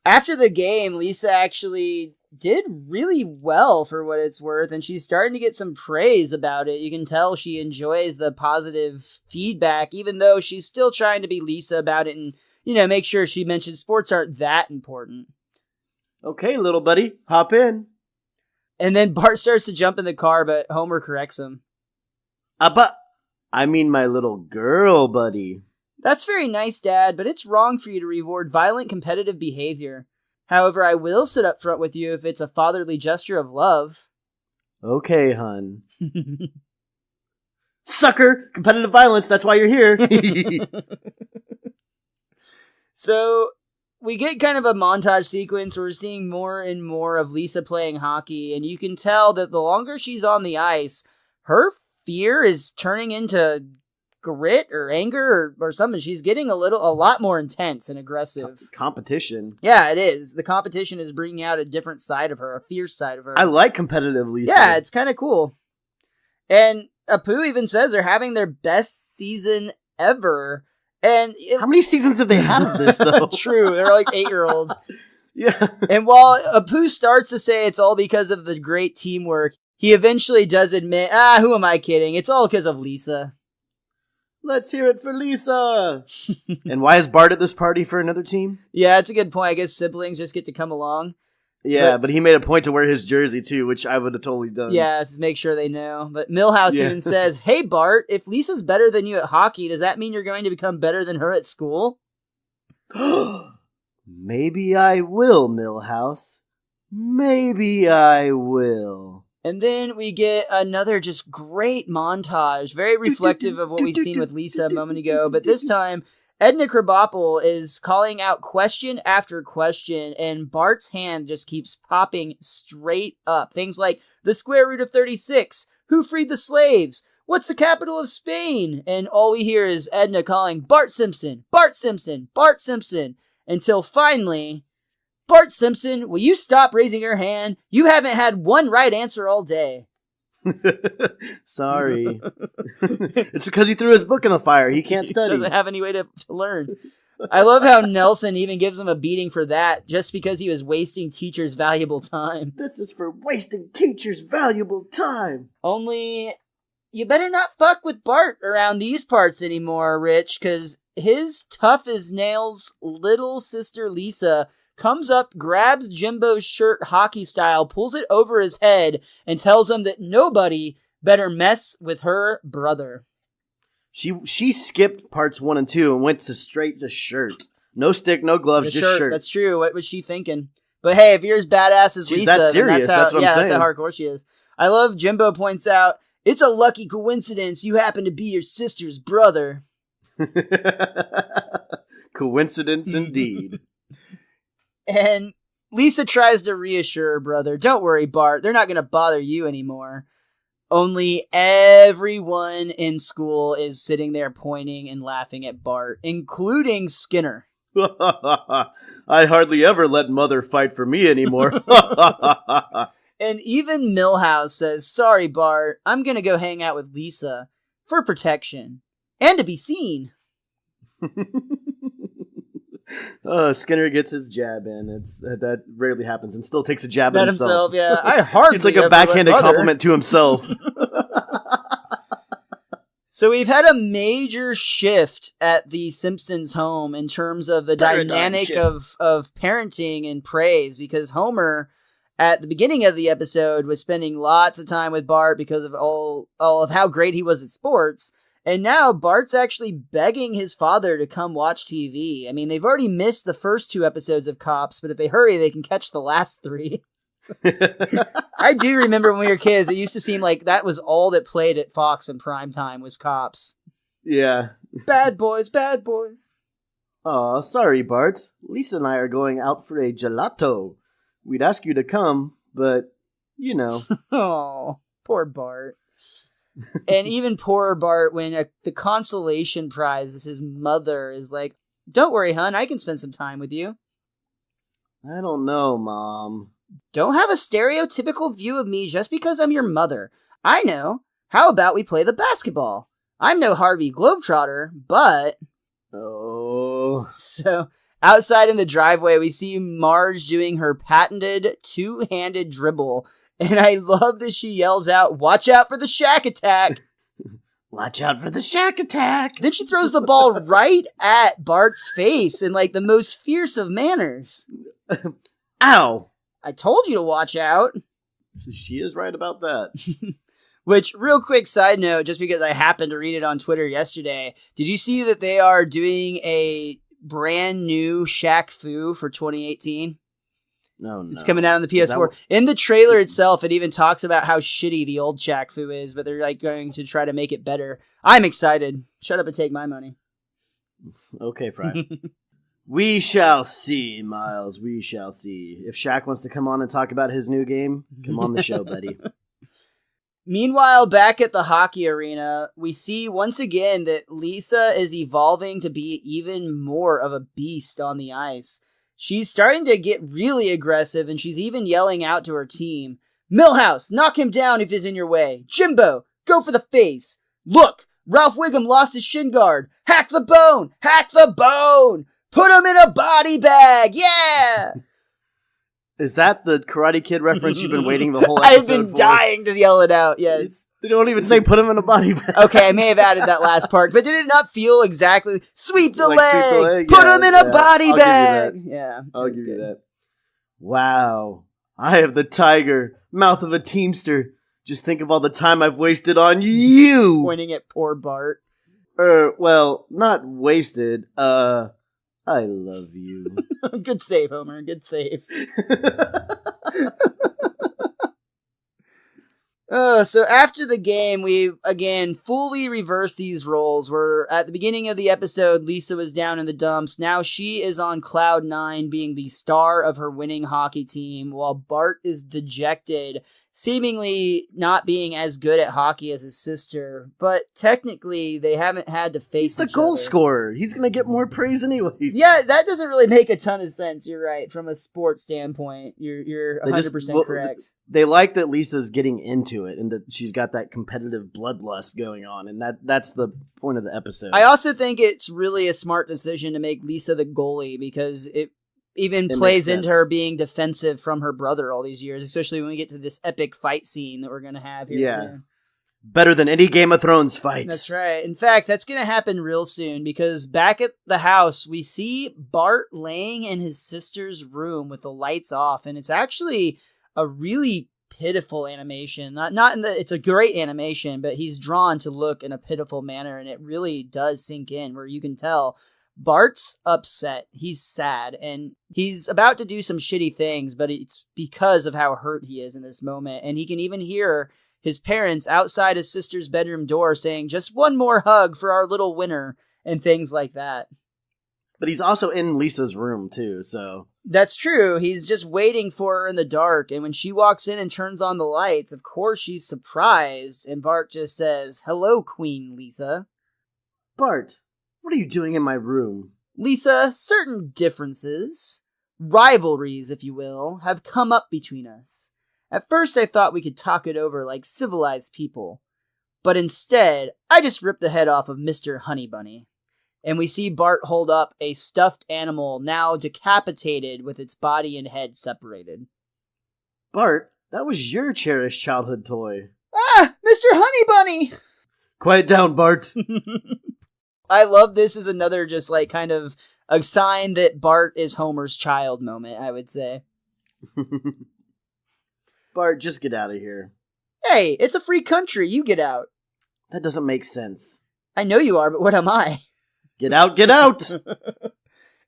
After the game, Lisa actually did really well for what it's worth, and she's starting to get some praise about it. You can tell she enjoys the positive feedback, even though she's still trying to be Lisa about it and, make sure she mentions sports aren't that important. Okay, little buddy, hop in. And then Bart starts to jump in the car, but Homer corrects him. But I mean my little girl buddy. That's very nice, Dad, but it's wrong for you to reward violent competitive behavior. However, I will sit up front with you if it's a fatherly gesture of love. Okay, hun. Sucker! Competitive violence, that's why you're here. So, we get kind of a montage sequence where we're seeing more and more of Lisa playing hockey, and you can tell that the longer she's on the ice, her fear is turning into grit or anger or something. She's getting a lot more intense and aggressive. Competition. Yeah, it is. The competition is bringing out a different side of her, a fierce side of her. I like competitive Lisa. Yeah, it's kind of cool. And Apu even says they're having their best season ever. And how many seasons have they had of this, though? True, they're like 8-year-olds. Yeah. And while Apu starts to say it's all because of the great teamwork, he eventually does admit, who am I kidding? It's all because of Lisa. Let's hear it for Lisa. And why is Bart at this party for another team? Yeah, that's a good point. I guess siblings just get to come along. Yeah, but he made a point to wear his jersey, too, which I would have totally done. Yeah, to make sure they know. But Milhouse even says, "Hey, Bart, if Lisa's better than you at hockey, does that mean you're going to become better than her at school?" Maybe I will, Milhouse. Maybe I will. And then we get another just great montage, very reflective of what we've seen with Lisa a moment ago. But this time, Edna Krabappel is calling out question after question, and Bart's hand just keeps popping straight up. Things like, the square root of 36, who freed the slaves, what's the capital of Spain? And all we hear is Edna calling, Bart Simpson, Bart Simpson, Bart Simpson, until finally, Bart Simpson, will you stop raising your hand? You haven't had one right answer all day. Sorry. It's because he threw his book in the fire. He can't study. He doesn't have any way to learn. I love how Nelson even gives him a beating for that, just because he was wasting teachers' valuable time. This is for wasting teachers' valuable time. Only, you better not fuck with Bart around these parts anymore, Rich, because his tough-as-nails little sister Lisa comes up, grabs Jimbo's shirt hockey style, pulls it over his head, and tells him that nobody better mess with her brother. She skipped parts 1 and 2 and went straight to shirt. No stick, no gloves, just shirt. That's true. What was she thinking? But hey, if you're as badass as She's Lisa, that serious. That's what I'm saying. that's how hardcore she is. I love Jimbo points out, it's a lucky coincidence you happen to be your sister's brother. Coincidence indeed. And Lisa tries to reassure her brother, don't worry, Bart, they're not going to bother you anymore. Only everyone in school is sitting there pointing and laughing at Bart, including Skinner. I hardly ever let Mother fight for me anymore. And even Milhouse says, sorry, Bart, I'm going to go hang out with Lisa for protection and to be seen. Skinner gets his jab in. That rarely happens, and still takes a jab at himself. Yeah, I hardly. It's like a backhanded compliment to himself. So we've had a major shift at the Simpsons home in terms of the dynamic of parenting and praise, because Homer, at the beginning of the episode, was spending lots of time with Bart because of all of how great he was at sports. And now Bart's actually begging his father to come watch TV. I mean, they've already missed the first 2 episodes of Cops, but if they hurry, they can catch the last 3. I do remember when we were kids, it used to seem like that was all that played at Fox in primetime was Cops. Yeah. Bad boys, bad boys. Aw, sorry, Bart. Lisa and I are going out for a gelato. We'd ask you to come, but, you know. Oh, poor Bart. And even poorer Bart when the consolation prize is his mother is like, don't worry, hon, I can spend some time with you. I don't know, Mom. Don't have a stereotypical view of me just because I'm your mother. I know. How about we play the basketball? I'm no Harvey Globetrotter, but... Oh. So, outside in the driveway, we see Marge doing her patented 2-handed dribble. And I love that she yells out, watch out for the Shaq attack. Watch out for the Shaq attack. Then she throws the ball right at Bart's face in like the most fierce of manners. Ow. I told you to watch out. She is right about that. Which, real quick side note, just because I happened to read it on Twitter yesterday, did you see that they are doing a brand new Shaq Fu for 2018? No. It's coming out on the PS4. In the trailer itself, it even talks about how shitty the old Shaq Fu is, but they're like going to try to make it better. I'm excited. Shut up and take my money. Okay, Fry. We shall see, Miles. We shall see. If Shaq wants to come on and talk about his new game, come on the show, buddy. Meanwhile, back at the hockey arena, we see once again that Lisa is evolving to be even more of a beast on the ice. She's starting to get really aggressive, and she's even yelling out to her team, Milhouse, knock him down if he's in your way. Jimbo, go for the face. Look, Ralph Wiggum lost his shin guard. Hack the bone! Hack the bone! Put him in a body bag! Yeah! Is that the Karate Kid reference you've been waiting the whole episode I've been for? dying to yell it out, yes. They don't even say put him in a body bag. Okay, I may have added that last part, but did it not feel exactly sweep the Like, leg, sweep the leg? put Yeah, him in a yeah. body I'll bag. give you that. Yeah, I'll give you that. Wow. I have the tiger, mouth of a teamster. Just think of all the time I've wasted on you. Pointing at poor Bart. Well, not wasted. I love you. Good save, Homer. Good save. So after the game, we again fully reversed these roles. Where at the beginning of the episode, Lisa was down in the dumps. Now she is on cloud 9, being the star of her winning hockey team, while Bart is dejected, seemingly not being as good at hockey as his sister. But technically, they haven't had to face He's the each goal other. scorer. He's going to get more praise anyways. Yeah, that doesn't really make a ton of sense. You're right. From a sports standpoint, you're 100% correct. They like that Lisa's getting into it and that she's got that competitive bloodlust going on, and that's the point of the episode. I also think it's really a smart decision to make Lisa the goalie, because it even plays into her being defensive from her brother all these years, especially when we get to this epic fight scene that we're going to have here soon. Better than any Game of Thrones fight. That's right. In fact, that's going to happen real soon, because back at the house, we see Bart laying in his sister's room with the lights off, and it's actually a really pitiful animation. Not in the, it's a great animation, but he's drawn to look in a pitiful manner, and it really does sink in, where you can tell Bart's upset. He's sad, and he's about to do some shitty things, but it's because of how hurt he is in this moment. And he can even hear his parents outside his sister's bedroom door saying, just one more hug for our little winner, and things like that. But he's also in Lisa's room, too, so... That's true. He's just waiting for her in the dark, and when she walks in and turns on the lights, of course she's surprised, and Bart just says, hello, Queen Lisa. Bart, what are you doing in my room? Lisa, certain differences, rivalries, if you will, have come up between us. At first I thought we could talk it over like civilized people, but instead, I just ripped the head off of Mr. Honeybunny. And we see Bart hold up a stuffed animal now decapitated with its body and head separated. Bart, that was your cherished childhood toy. Ah, Mr. Honeybunny! Quiet down, Bart. I love this as another just like kind of a sign that Bart is Homer's child moment, I would say. Bart, just get out of here. Hey, it's a free country. You get out. That doesn't make sense. I know you are, but what am I? Get out, get out!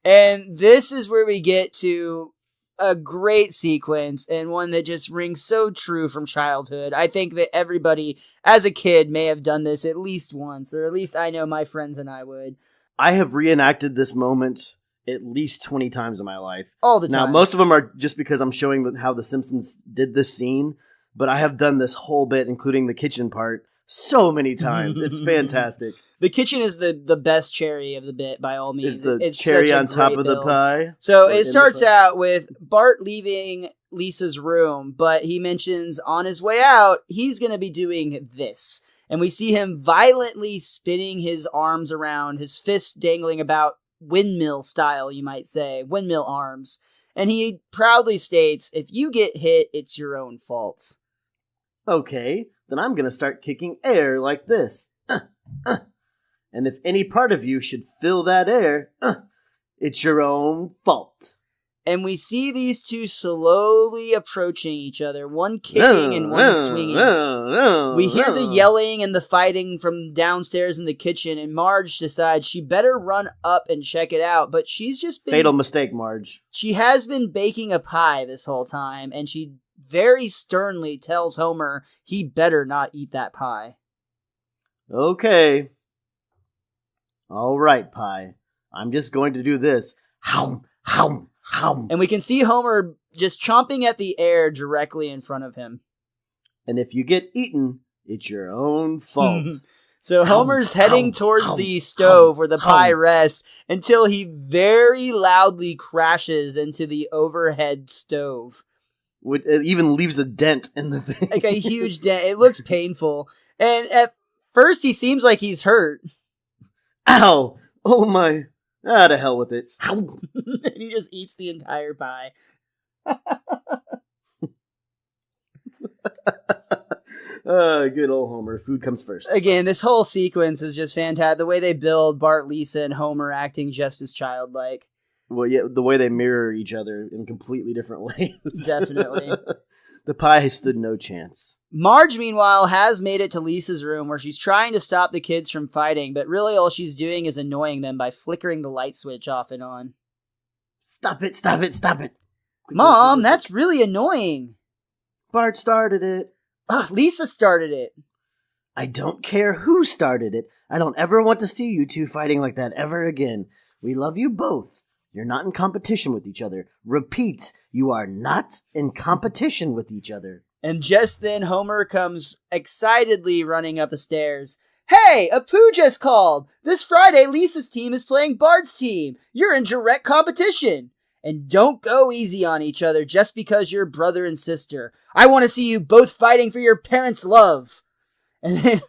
And this is where we get to a great sequence and one that just rings so true from childhood. I think that everybody, as a kid, may have done this at least once, or at least I know my friends and I would. I have reenacted this moment at least 20 times in my life. All the time. Now, most of them are just because I'm showing how the Simpsons did this scene, but I have done this whole bit, including the kitchen part, so many times. It's fantastic. The kitchen is the best cherry of the bit, by all means. Is the it's cherry on top of the pie? So it starts out with Bart leaving Lisa's room, but he mentions on his way out, he's going to be doing this. And we see him violently spinning his arms around, his fists dangling about windmill style, you might say, windmill arms. And he proudly states, if you get hit, it's your own fault. Okay, then I'm going to start kicking air like this. And if any part of you should fill that air, it's your own fault. And we see these two slowly approaching each other, one kicking and one swinging. We hear the yelling and the fighting from downstairs in the kitchen, and Marge decides she better run up and check it out, but she's just been... Fatal mistake, Marge. She has been baking a pie this whole time, and she very sternly tells Homer he better not eat that pie. Okay. All right, Pie. I'm just going to do this. Houm, houm, houm. And we can see Homer just chomping at the air directly in front of him. And if you get eaten, it's your own fault. So Homer's heading towards the stove where the pie rests until he very loudly crashes into the overhead stove. It even leaves a dent in the thing. Like a huge dent. It looks painful. And at first he seems like he's hurt. Ow! Oh my. Ah, to hell with it. And he just eats the entire pie. Good old Homer. Food comes first. Again, this whole sequence is just fantastic. The way they build Bart, Lisa, and Homer acting just as childlike. Well, yeah, the way they mirror each other in completely different ways. Definitely. The pie stood no chance. Marge, meanwhile, has made it to Lisa's room where she's trying to stop the kids from fighting, but really all she's doing is annoying them by flickering the light switch off and on. Stop it, stop it, stop it. Mom, that's really annoying. Bart started it. Ugh, Lisa started it. I don't care who started it. I don't ever want to see you two fighting like that ever again. We love you both. You're not in competition with each other. Repeat, you are not in competition with each other. And just then, Homer comes excitedly running up the stairs. Hey, Apu just called! This Friday, Lisa's team is playing Bart's team. You're in direct competition. And don't go easy on each other just because you're brother and sister. I want to see you both fighting for your parents' love. And then,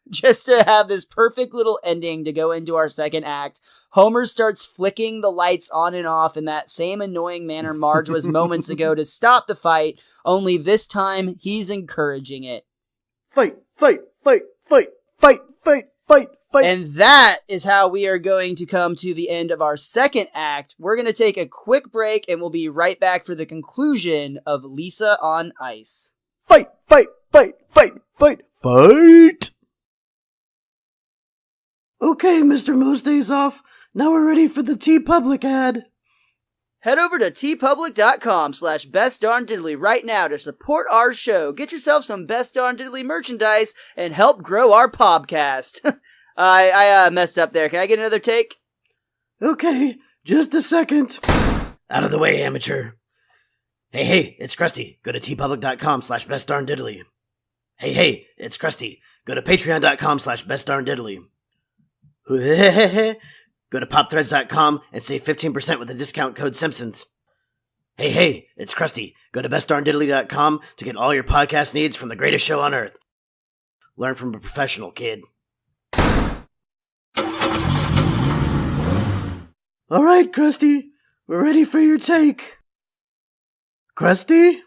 just to have this perfect little ending to go into our second act, Homer starts flicking the lights on and off in that same annoying manner Marge was moments ago to stop the fight, only this time he's encouraging it. Fight, fight, fight, fight, fight, fight, fight, fight. And that is how we are going to come to the end of our second act. We're going to take a quick break and we'll be right back for the conclusion of Lisa on Ice. Fight, fight, fight, fight, fight, fight. Okay, Mr. Most Days Off. Now we're ready for the TeePublic ad. Head over to tpublic.com/bestdarndiddly right now to support our show. Get yourself some Best Darn Diddly merchandise and help grow our podcast. I messed up there. Can I get another take? Okay, just a second. Out of the way, amateur. Hey, it's Krusty. Go to tpublic.com/bestdarndiddly. Hey, it's Krusty. Go to patreon.com/bestdarndiddly. Go to popthreads.com and save 15% with the discount code Simpsons. Hey, it's Krusty. Go to bestdarndiddly.com to get all your podcast needs from the greatest show on earth. Learn from a professional, kid. All right, Krusty. We're ready for your take. Krusty?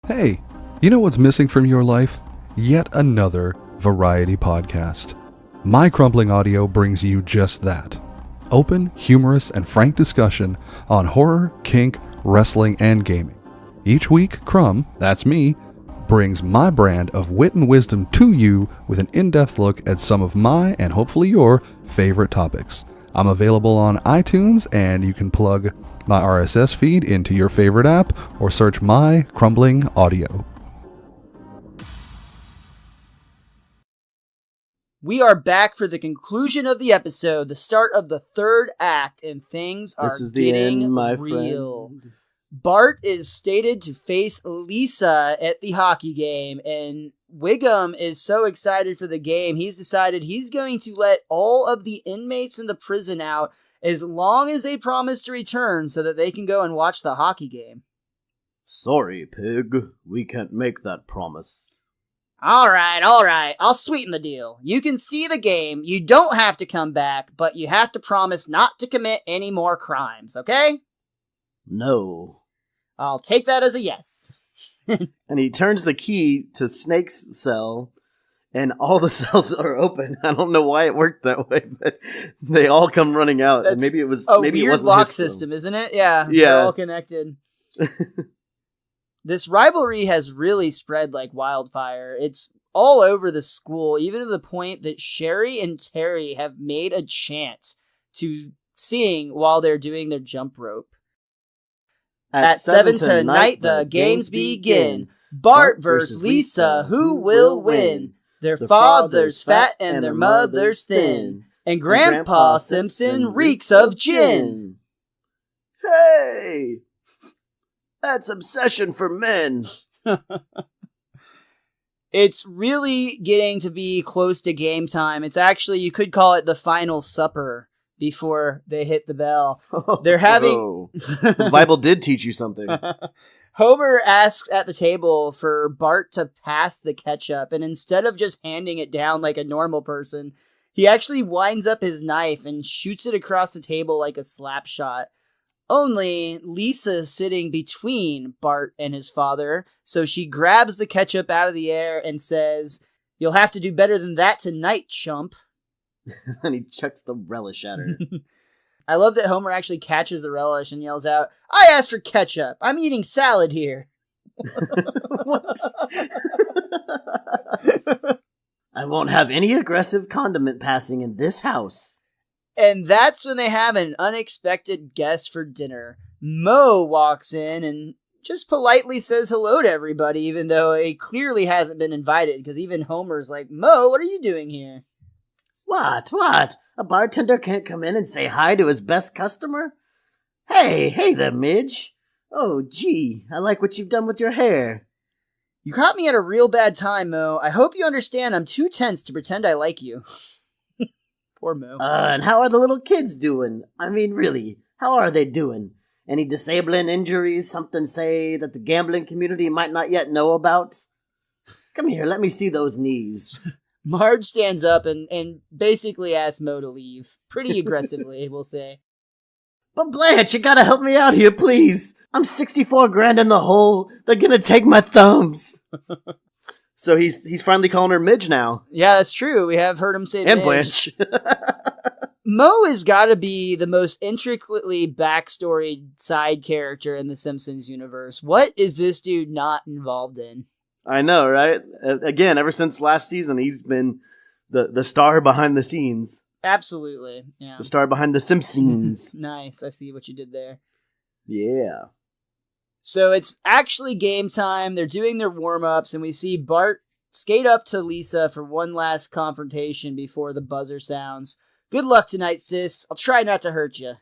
Hey, you know what's missing from your life? Yet another variety podcast. My Crumbling Audio brings you just that. Open, humorous, and frank discussion on horror, kink, wrestling, and gaming. Each week, Crumb, that's me, brings my brand of wit and wisdom to you with an in-depth look at some of my, and hopefully your, favorite topics. I'm available on iTunes, and you can plug my RSS feed into your favorite app or search My Crumbling Audio. We are back for the conclusion of the episode, the start of the third act, and things are This is the getting end, my real. friend. Bart is stated to face Lisa at the hockey game, and Wiggum is so excited for the game, he's decided he's going to let all of the inmates in the prison out as long as they promise to return so that they can go and watch the hockey game. Sorry, pig. We can't make that promise. All right. I'll sweeten the deal. You can see the game. You don't have to come back, but you have to promise not to commit any more crimes, okay? No. I'll take that as a yes. And he turns the key to Snake's cell, and all the cells are open. I don't know why it worked that way, but they all come running out. That's and maybe it was a maybe weird it wasn't lock his cell. system, isn't it? Yeah. They're all connected. This rivalry has really spread like wildfire. It's all over the school, even to the point that Sherry and Terry have made a chant to sing while they're doing their jump rope. At 7 tonight, the games begin. Bart versus Lisa, who will win? Their father's fat and their mother's thin. And Grandpa Simpson reeks of gin. Hey! That's obsession for men. It's really getting to be close to game time. It's actually, you could call it the final supper before they hit the bell. They're having... The Bible did teach you something. Homer asks at the table for Bart to pass the ketchup, and instead of just handing it down like a normal person, he actually winds up his knife and shoots it across the table like a slap shot. Only Lisa's sitting between Bart and his father, so she grabs the ketchup out of the air and says, "You'll have to do better than that tonight, chump." And he chucks the relish at her. I love that Homer actually catches the relish and yells out, "I asked for ketchup. I'm eating salad here." What? I won't have any aggressive condiment passing in this house. And that's when they have an unexpected guest for dinner. Mo walks in and just politely says hello to everybody, even though he clearly hasn't been invited, because even Homer's like, "Mo, what are you doing here?" What? A bartender can't come in and say hi to his best customer? Hey there, Midge. Oh, gee, I like what you've done with your hair. "You caught me at a real bad time, Mo. I hope you understand I'm too tense to pretend I like you." Poor Mo. And how are the little kids doing? I mean, really, how are they doing? Any disabling injuries, something, say, that the gambling community might not yet know about? Come here, let me see those knees. Marge stands up and basically asks Mo to leave. Pretty aggressively, we'll say. But Blanche, you gotta help me out here, please. I'm 64 grand in the hole. They're gonna take my thumbs. So he's finally calling her Midge now. Yeah, that's true. We have heard him say And Midge. Blanche. Mo has got to be the most intricately backstory side character in the Simpsons universe. What is this dude not involved in? I know, right? Again, ever since last season, he's been the star behind the scenes. Absolutely, yeah. The star behind the Simpsons. Nice, I see what you did there. Yeah. So it's actually game time. They're doing their warm-ups, and we see Bart skate up to Lisa for one last confrontation before the buzzer sounds. Good luck tonight, sis. I'll try not to hurt you.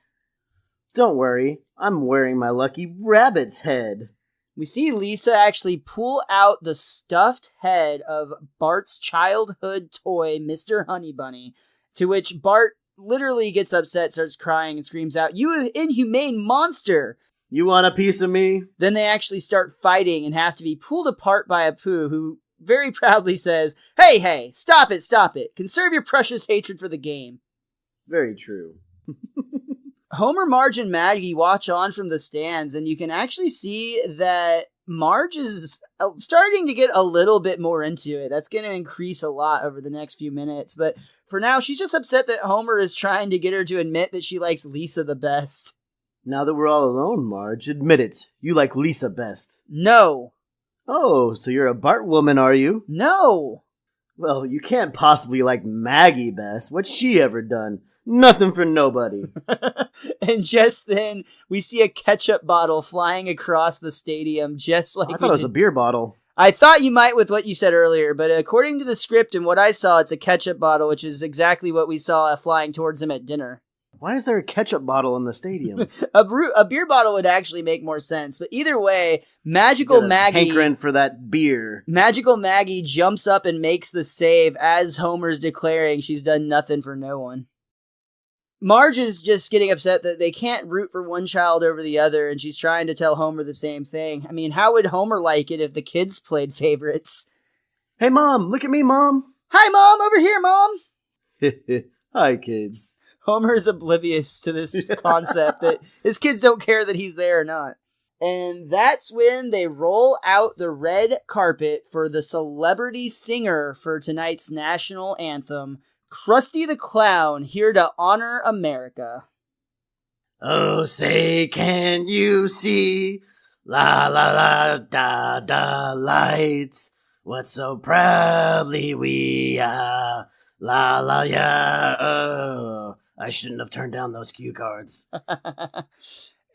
Don't worry, I'm wearing my lucky rabbit's head. We see Lisa actually pull out the stuffed head of Bart's childhood toy, Mr. Honey Bunny, to which Bart literally gets upset, starts crying, and screams out, "You inhumane monster!" You want a piece of me? Then they actually start fighting and have to be pulled apart by Apu, who very proudly says, Hey, stop it. Conserve your precious hatred for the game. Very true. Homer, Marge, and Maggie watch on from the stands, and you can actually see that Marge is starting to get a little bit more into it. That's going to increase a lot over the next few minutes, but for now, she's just upset that Homer is trying to get her to admit that she likes Lisa the best. Now that we're all alone, Marge, admit it. You like Lisa best. No. Oh, so you're a Bart woman, are you? No. Well, you can't possibly like Maggie best. What's she ever done? Nothing for nobody. And just then, we see a ketchup bottle flying across the stadium, just like I thought it was a beer bottle. I thought you might with what you said earlier, but according to the script and what I saw, it's a ketchup bottle, which is exactly what we saw flying towards him at dinner. Why is there a ketchup bottle in the stadium? A beer bottle would actually make more sense, but either way, Magical Maggie... hankering for that beer. Magical Maggie jumps up and makes the save as Homer's declaring she's done nothing for no one. Marge is just getting upset that they can't root for one child over the other, and she's trying to tell Homer the same thing. I mean, how would Homer like it if the kids played favorites? Hey, Mom, look at me, Mom. Hi, Mom, over here, Mom. Hi, kids. Homer is oblivious to this concept that his kids don't care that he's there or not. And that's when they roll out the red carpet for the celebrity singer for tonight's national anthem, Krusty the Clown, here to honor America. Oh, say, can you see? La, la, la, da, da, lights. What so proudly we are. La, la, yeah, oh. I shouldn't have turned down those cue cards.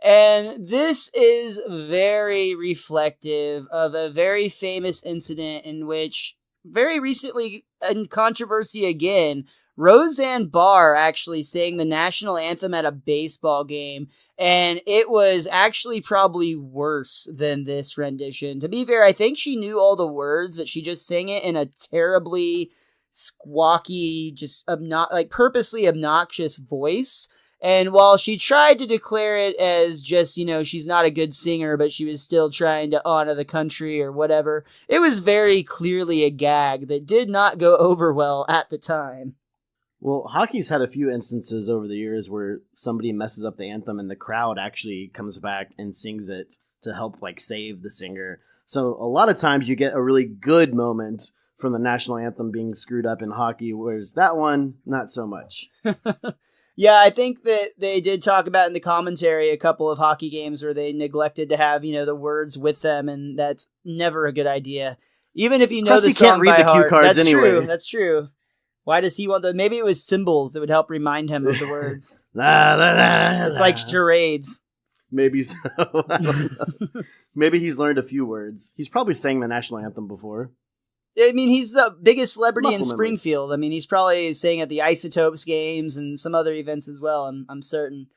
And this is very reflective of a very famous incident in which, very recently, in controversy again, Roseanne Barr actually sang the national anthem at a baseball game, and it was actually probably worse than this rendition. To be fair, I think she knew all the words, but she just sang it in a terribly squawky, just purposely obnoxious voice. And while she tried to declare it as just, she's not a good singer, but she was still trying to honor the country or whatever, it was very clearly a gag that did not go over well at the time. Well, hockey's had a few instances over the years where somebody messes up the anthem and the crowd actually comes back and sings it to help save the singer. So a lot of times you get a really good moment from the national anthem being screwed up in hockey, whereas that one, not so much. Yeah, I think that they did talk about in the commentary a couple of hockey games where they neglected to have, the words with them, and that's never a good idea. Even if you know the song by heart. That's true. That's true. Why does he want the... Maybe it was symbols that would help remind him of the words. La, la, la, it's like charades. Maybe so. I don't know. Maybe he's learned a few words. He's probably sang the national anthem before. I mean, he's the biggest celebrity in Muscle Springfield. memory. I mean, he's probably sang at the Isotopes games and some other events as well, I'm certain.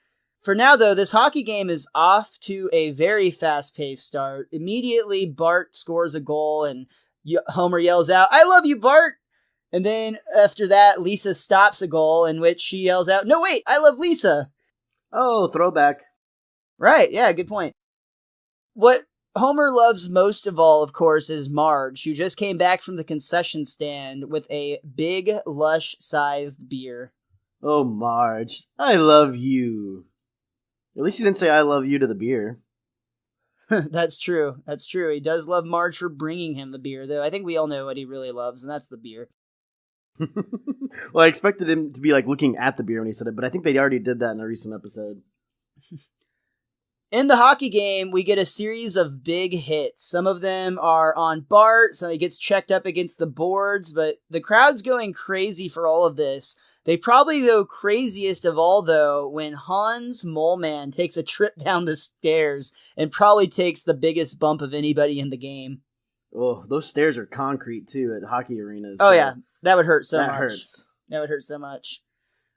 For now, though, this hockey game is off to a very fast-paced start. Immediately, Bart scores a goal, and Homer yells out, "I love you, Bart!" And then, after that, Lisa stops a goal in which she yells out, "No, wait, I love Lisa!" Oh, throwback. Right, yeah, good point. What Homer loves most of all, of course, is Marge, who just came back from the concession stand with a big, lush-sized beer. Oh, Marge, I love you. At least he didn't say I love you to the beer. That's true. That's true. He does love Marge for bringing him the beer, though. I think we all know what he really loves, and that's the beer. Well, I expected him to be looking at the beer when he said it, but I think they already did that in a recent episode. In the hockey game, we get a series of big hits. Some of them are on Bart, so he gets checked up against the boards, but the crowd's going crazy for all of this. They probably go craziest of all, though, when Hans Moleman takes a trip down the stairs and probably takes the biggest bump of anybody in the game. Oh, those stairs are concrete, too, at hockey arenas. Oh, yeah. That would hurt so much. That hurts. That would hurt so much.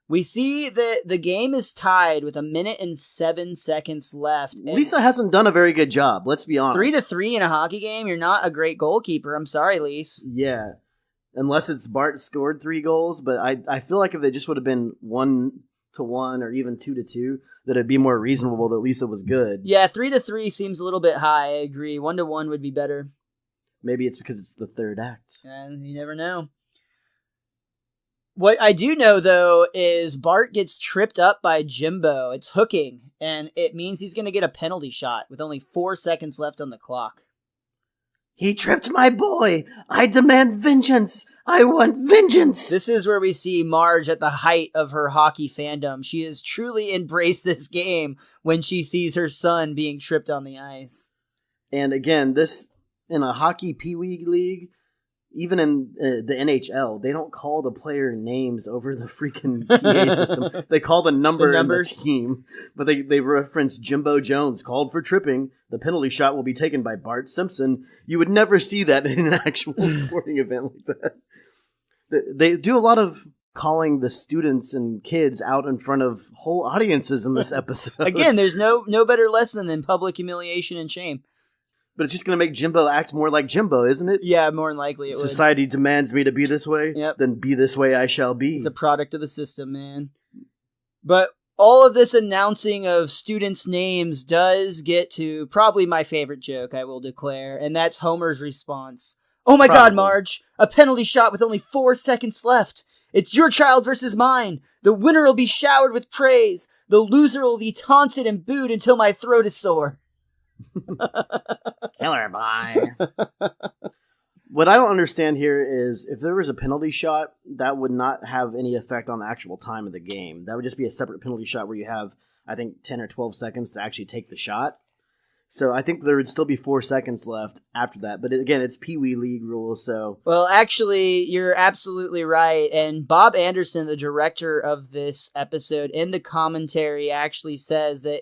We see that the game is tied with 1 minute and 7 seconds left. Lisa hasn't done a very good job, let's be honest. 3-3 in a hockey game? You're not a great goalkeeper. I'm sorry, Lise. Yeah. Unless it's Bart scored 3 goals, but I feel like if they just would have been 1-1 or even 2-2, that it'd be more reasonable that Lisa was good. Yeah, 3-3 seems a little bit high. I agree. 1-1 would be better. Maybe it's because it's the third act. And you never know. What I do know, though, is Bart gets tripped up by Jimbo. It's hooking, and it means he's going to get a penalty shot with only 4 seconds left on the clock. He tripped my boy! I demand vengeance! I want vengeance! This is where we see Marge at the height of her hockey fandom. She has truly embraced this game when she sees her son being tripped on the ice. And again, this, in a hockey peewee league, even in the NHL, they don't call the player names over the freaking PA system. They call the number in the team. But they reference Jimbo Jones called for tripping. The penalty shot will be taken by Bart Simpson. You would never see that in an actual sporting event like that. They do a lot of calling the students and kids out in front of whole audiences in this episode. Again, there's no better lesson than public humiliation and shame. But it's just going to make Jimbo act more like Jimbo, isn't it? Yeah, more than likely it would. Society demands me to be this way, then be this way I shall be. It's a product of the system, man. But all of this announcing of students' names does get to probably my favorite joke, I will declare, and that's Homer's response. Oh my God, Marge! A penalty shot with only 4 seconds left! It's your child versus mine! The winner will be showered with praise! The loser will be taunted and booed until my throat is sore! Killer boy. What I don't understand here is if there was a penalty shot, that would not have any effect on the actual time of the game. That would just be a separate penalty shot where you have, I think, 10 or 12 seconds to actually take the shot. So I think there would still be 4 seconds left after that. But again, it's Pee Wee League rules, so... Well, actually, you're absolutely right. And Bob Anderson, the director of this episode, in the commentary actually says that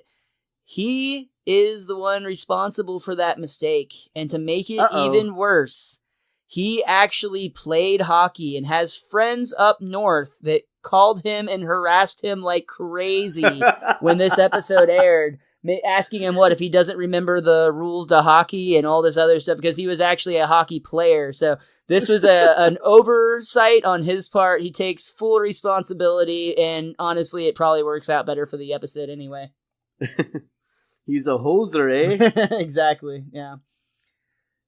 he is the one responsible for that mistake. And to make it even worse, he actually played hockey and has friends up north that called him and harassed him like crazy when this episode aired, asking him if he doesn't remember the rules to hockey and all this other stuff, because he was actually a hockey player. So this was an oversight on his part. He takes full responsibility, and honestly, it probably works out better for the episode anyway. He's a hoser, eh? Exactly, yeah.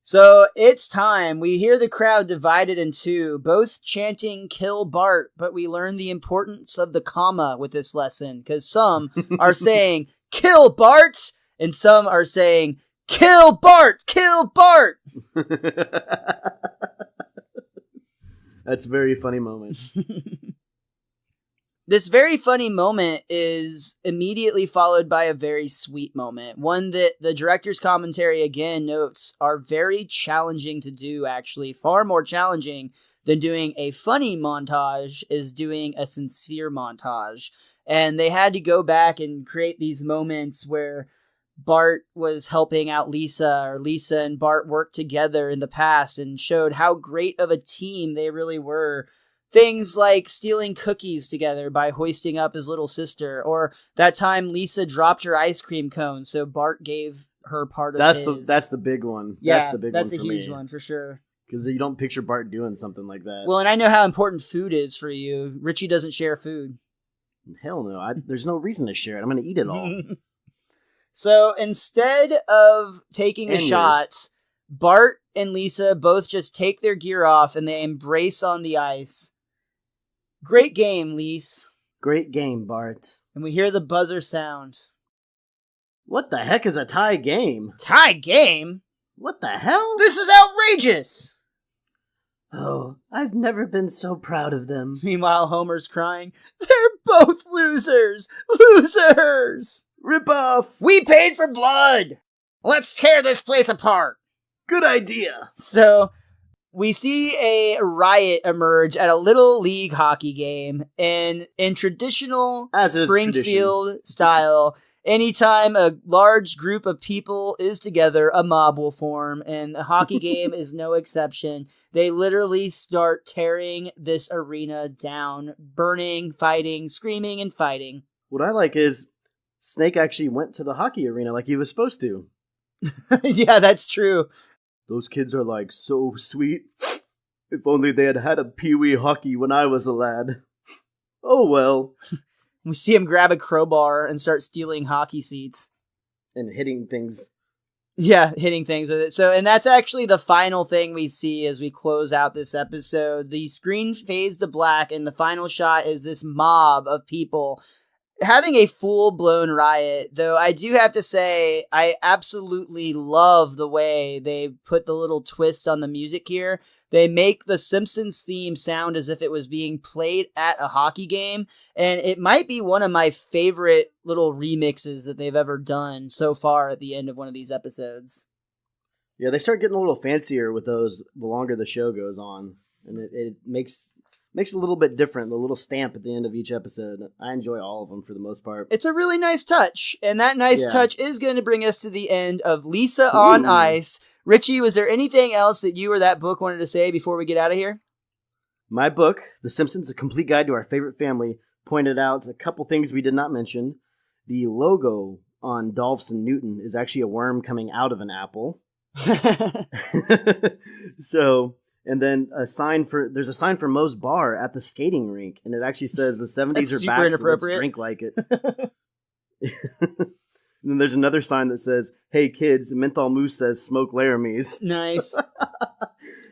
So it's time. We hear the crowd divided in two, both chanting "Kill Bart," but we learn the importance of the comma with this lesson, because some are saying "Kill Bart," and some are saying "Kill Bart! Kill Bart!" That's a very funny moment. This very funny moment is immediately followed by a very sweet moment. One that the director's commentary again notes are very challenging to do, actually. Far more challenging than doing a funny montage is doing a sincere montage. And they had to go back and create these moments where Bart was helping out Lisa, or Lisa and Bart worked together in the past and showed how great of a team they really were. Things like stealing cookies together by hoisting up his little sister, or that time Lisa dropped her ice cream cone, so Bart gave her part of his. That's the big one. Yeah, that's the big that's one a for huge me. one for sure. Because you don't picture Bart doing something like that. Well, and I know how important food is for you. Richie doesn't share food. Hell no. There's no reason to share it. I'm going to eat it all. So instead of taking the shots, Bart and Lisa both just take their gear off and they embrace on the ice. Great game, Lise. Great game, Bart. And we hear the buzzer sound. What the heck is a tie game? Tie game? What the hell? This is outrageous! Oh, I've never been so proud of them. Meanwhile, Homer's crying. They're both losers! Losers! Rip off! We paid for blood! Let's tear this place apart! Good idea! So, We see a riot emerge at a little league hockey game, and in traditional Springfield style, anytime a large group of people is together, a mob will form, and the hockey game is no exception. They literally start tearing this arena down, burning, fighting, screaming, and fighting. What I like is Snake actually went to the hockey arena like he was supposed to. Yeah, that's true. Those kids are like so sweet. If only they had had a pee-wee hockey when I was a lad. Oh well. We see him grab a crowbar and start stealing hockey seats. And hitting things. Yeah, hitting things with it. So, and that's actually the final thing we see as we close out this episode. The screen fades to black, and the final shot is this mob of people having a full-blown riot, though I do have to say, I absolutely love the way they put the little twist on the music here. They make the Simpsons theme sound as if it was being played at a hockey game, and it might be one of my favorite little remixes that they've ever done so far at the end of one of these episodes. Yeah, they start getting a little fancier with those the longer the show goes on, and it makes it a little bit different, the little stamp at the end of each episode. I enjoy all of them for the most part. It's a really nice touch, and that nice touch is going to bring us to the end of Lisa on Ice. Richie, was there anything else that you or that book wanted to say before we get out of here? My book, The Simpsons, A Complete Guide to Our Favorite Family, pointed out a couple things we did not mention. The logo on Dolphson Newton is actually a worm coming out of an apple. So... And then there's a sign for Moe's Bar at the skating rink, and it actually says the 70s are back, so let's drink like it. And then there's another sign that says, "Hey kids, Menthol Moose says smoke Laramies." Nice.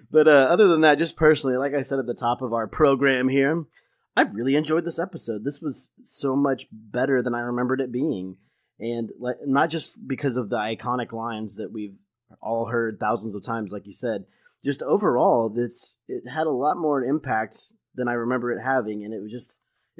But other than that, just personally, like I said at the top of our program here, I really enjoyed this episode. This was so much better than I remembered it being, and not just because of the iconic lines that we've all heard thousands of times, like you said. Just overall, it had a lot more impact than I remember it having, and it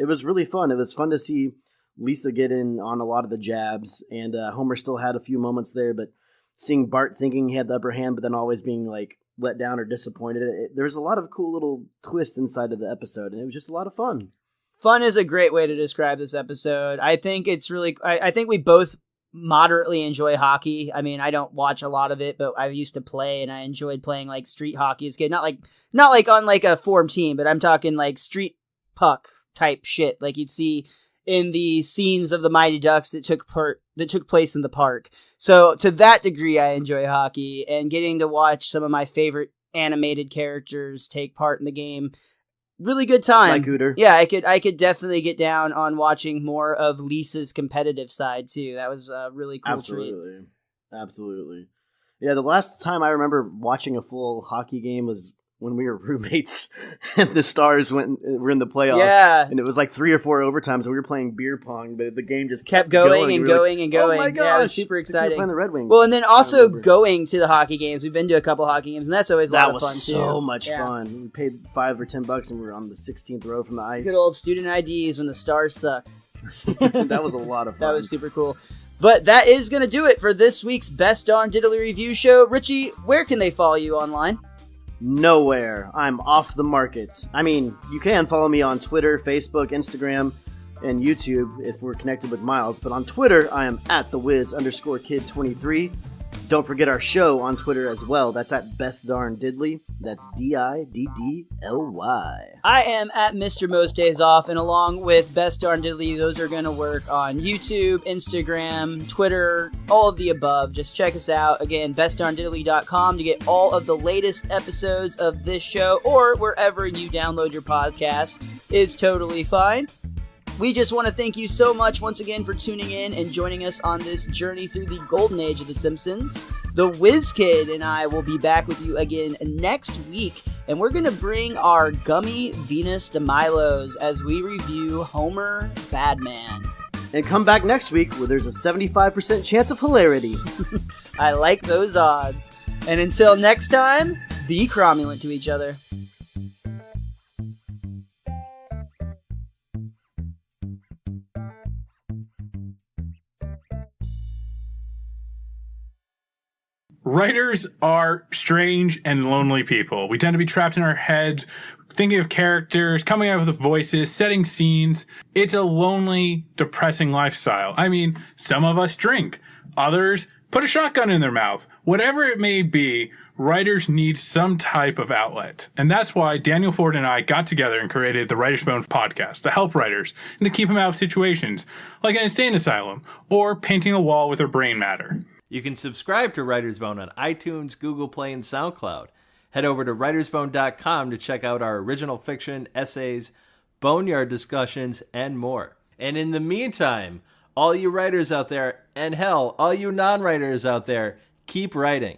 was really fun. It was fun to see Lisa get in on a lot of the jabs, and Homer still had a few moments there, but seeing Bart thinking he had the upper hand, but then always being like let down or disappointed, there was a lot of cool little twists inside of the episode, and it was just a lot of fun. Fun is a great way to describe this episode. I think it's really, I think we both moderately enjoy hockey. I mean, I don't watch a lot of it, but I used to play, and I enjoyed playing like street hockey as a kid. Not like on like a form team, but I'm talking like street puck type shit, like you'd see in the scenes of the Mighty Ducks that took place in the park. So to that degree, I enjoy hockey, and getting to watch some of my favorite animated characters take part in the game. Really good time. Like Hooter. Yeah, I could definitely get down on watching more of Lisa's competitive side too. That was a really cool treat. Absolutely. Yeah, the last time I remember watching a full hockey game was when we were roommates and the Stars were in the playoffs. Yeah. And it was like 3 or 4 overtimes and we were playing beer pong, but the game just kept going and going and going. Oh my gosh. Yeah, it was super exciting. Playing the Red Wings. Well, and then also going to the hockey games. We've been to a couple hockey games, and that's always a lot of fun too. That was so much fun. We paid $5 or $10 and we were on the 16th row from the ice. Good old student IDs when the Stars sucked. That was a lot of fun. That was super cool. But that is going to do it for this week's Best Darn Diddly Review Show. Richie, where can they follow you online? Nowhere. I'm off the market. I mean, you can follow me on Twitter, Facebook, Instagram, and YouTube if we're connected with Miles. But on Twitter, I am at theWiz_Kid23. Don't forget our show on Twitter as well. That's at Best Darn Diddly. That's DIDDLY. I am at MrMostDaysOff, and along with Best Darn Diddly, those are going to work on YouTube, Instagram, Twitter, all of the above. Just check us out. Again, bestdarndiddly.com to get all of the latest episodes of this show, or wherever you download your podcast is totally fine. We just want to thank you so much once again for tuning in and joining us on this journey through the golden age of The Simpsons. The WizKid and I will be back with you again next week, and we're going to bring our gummy Venus de Milos as we review Homer Badman. And come back next week where there's a 75% chance of hilarity. I like those odds. And until next time, be cromulent to each other. Right. Writers are strange and lonely people. We tend to be trapped in our heads, thinking of characters, coming up with voices, setting scenes. It's a lonely, depressing lifestyle. I mean, some of us drink. Others put a shotgun in their mouth. Whatever it may be, writers need some type of outlet. And that's why Daniel Ford and I got together and created the Writer's Bone podcast to help writers and to keep them out of situations like an insane asylum or painting a wall with their brain matter. You can subscribe to Writer's Bone on iTunes, Google Play, and SoundCloud. Head over to writersbone.com to check out our original fiction, essays, boneyard discussions, and more. And in the meantime, all you writers out there, and hell, all you non-writers out there, keep writing.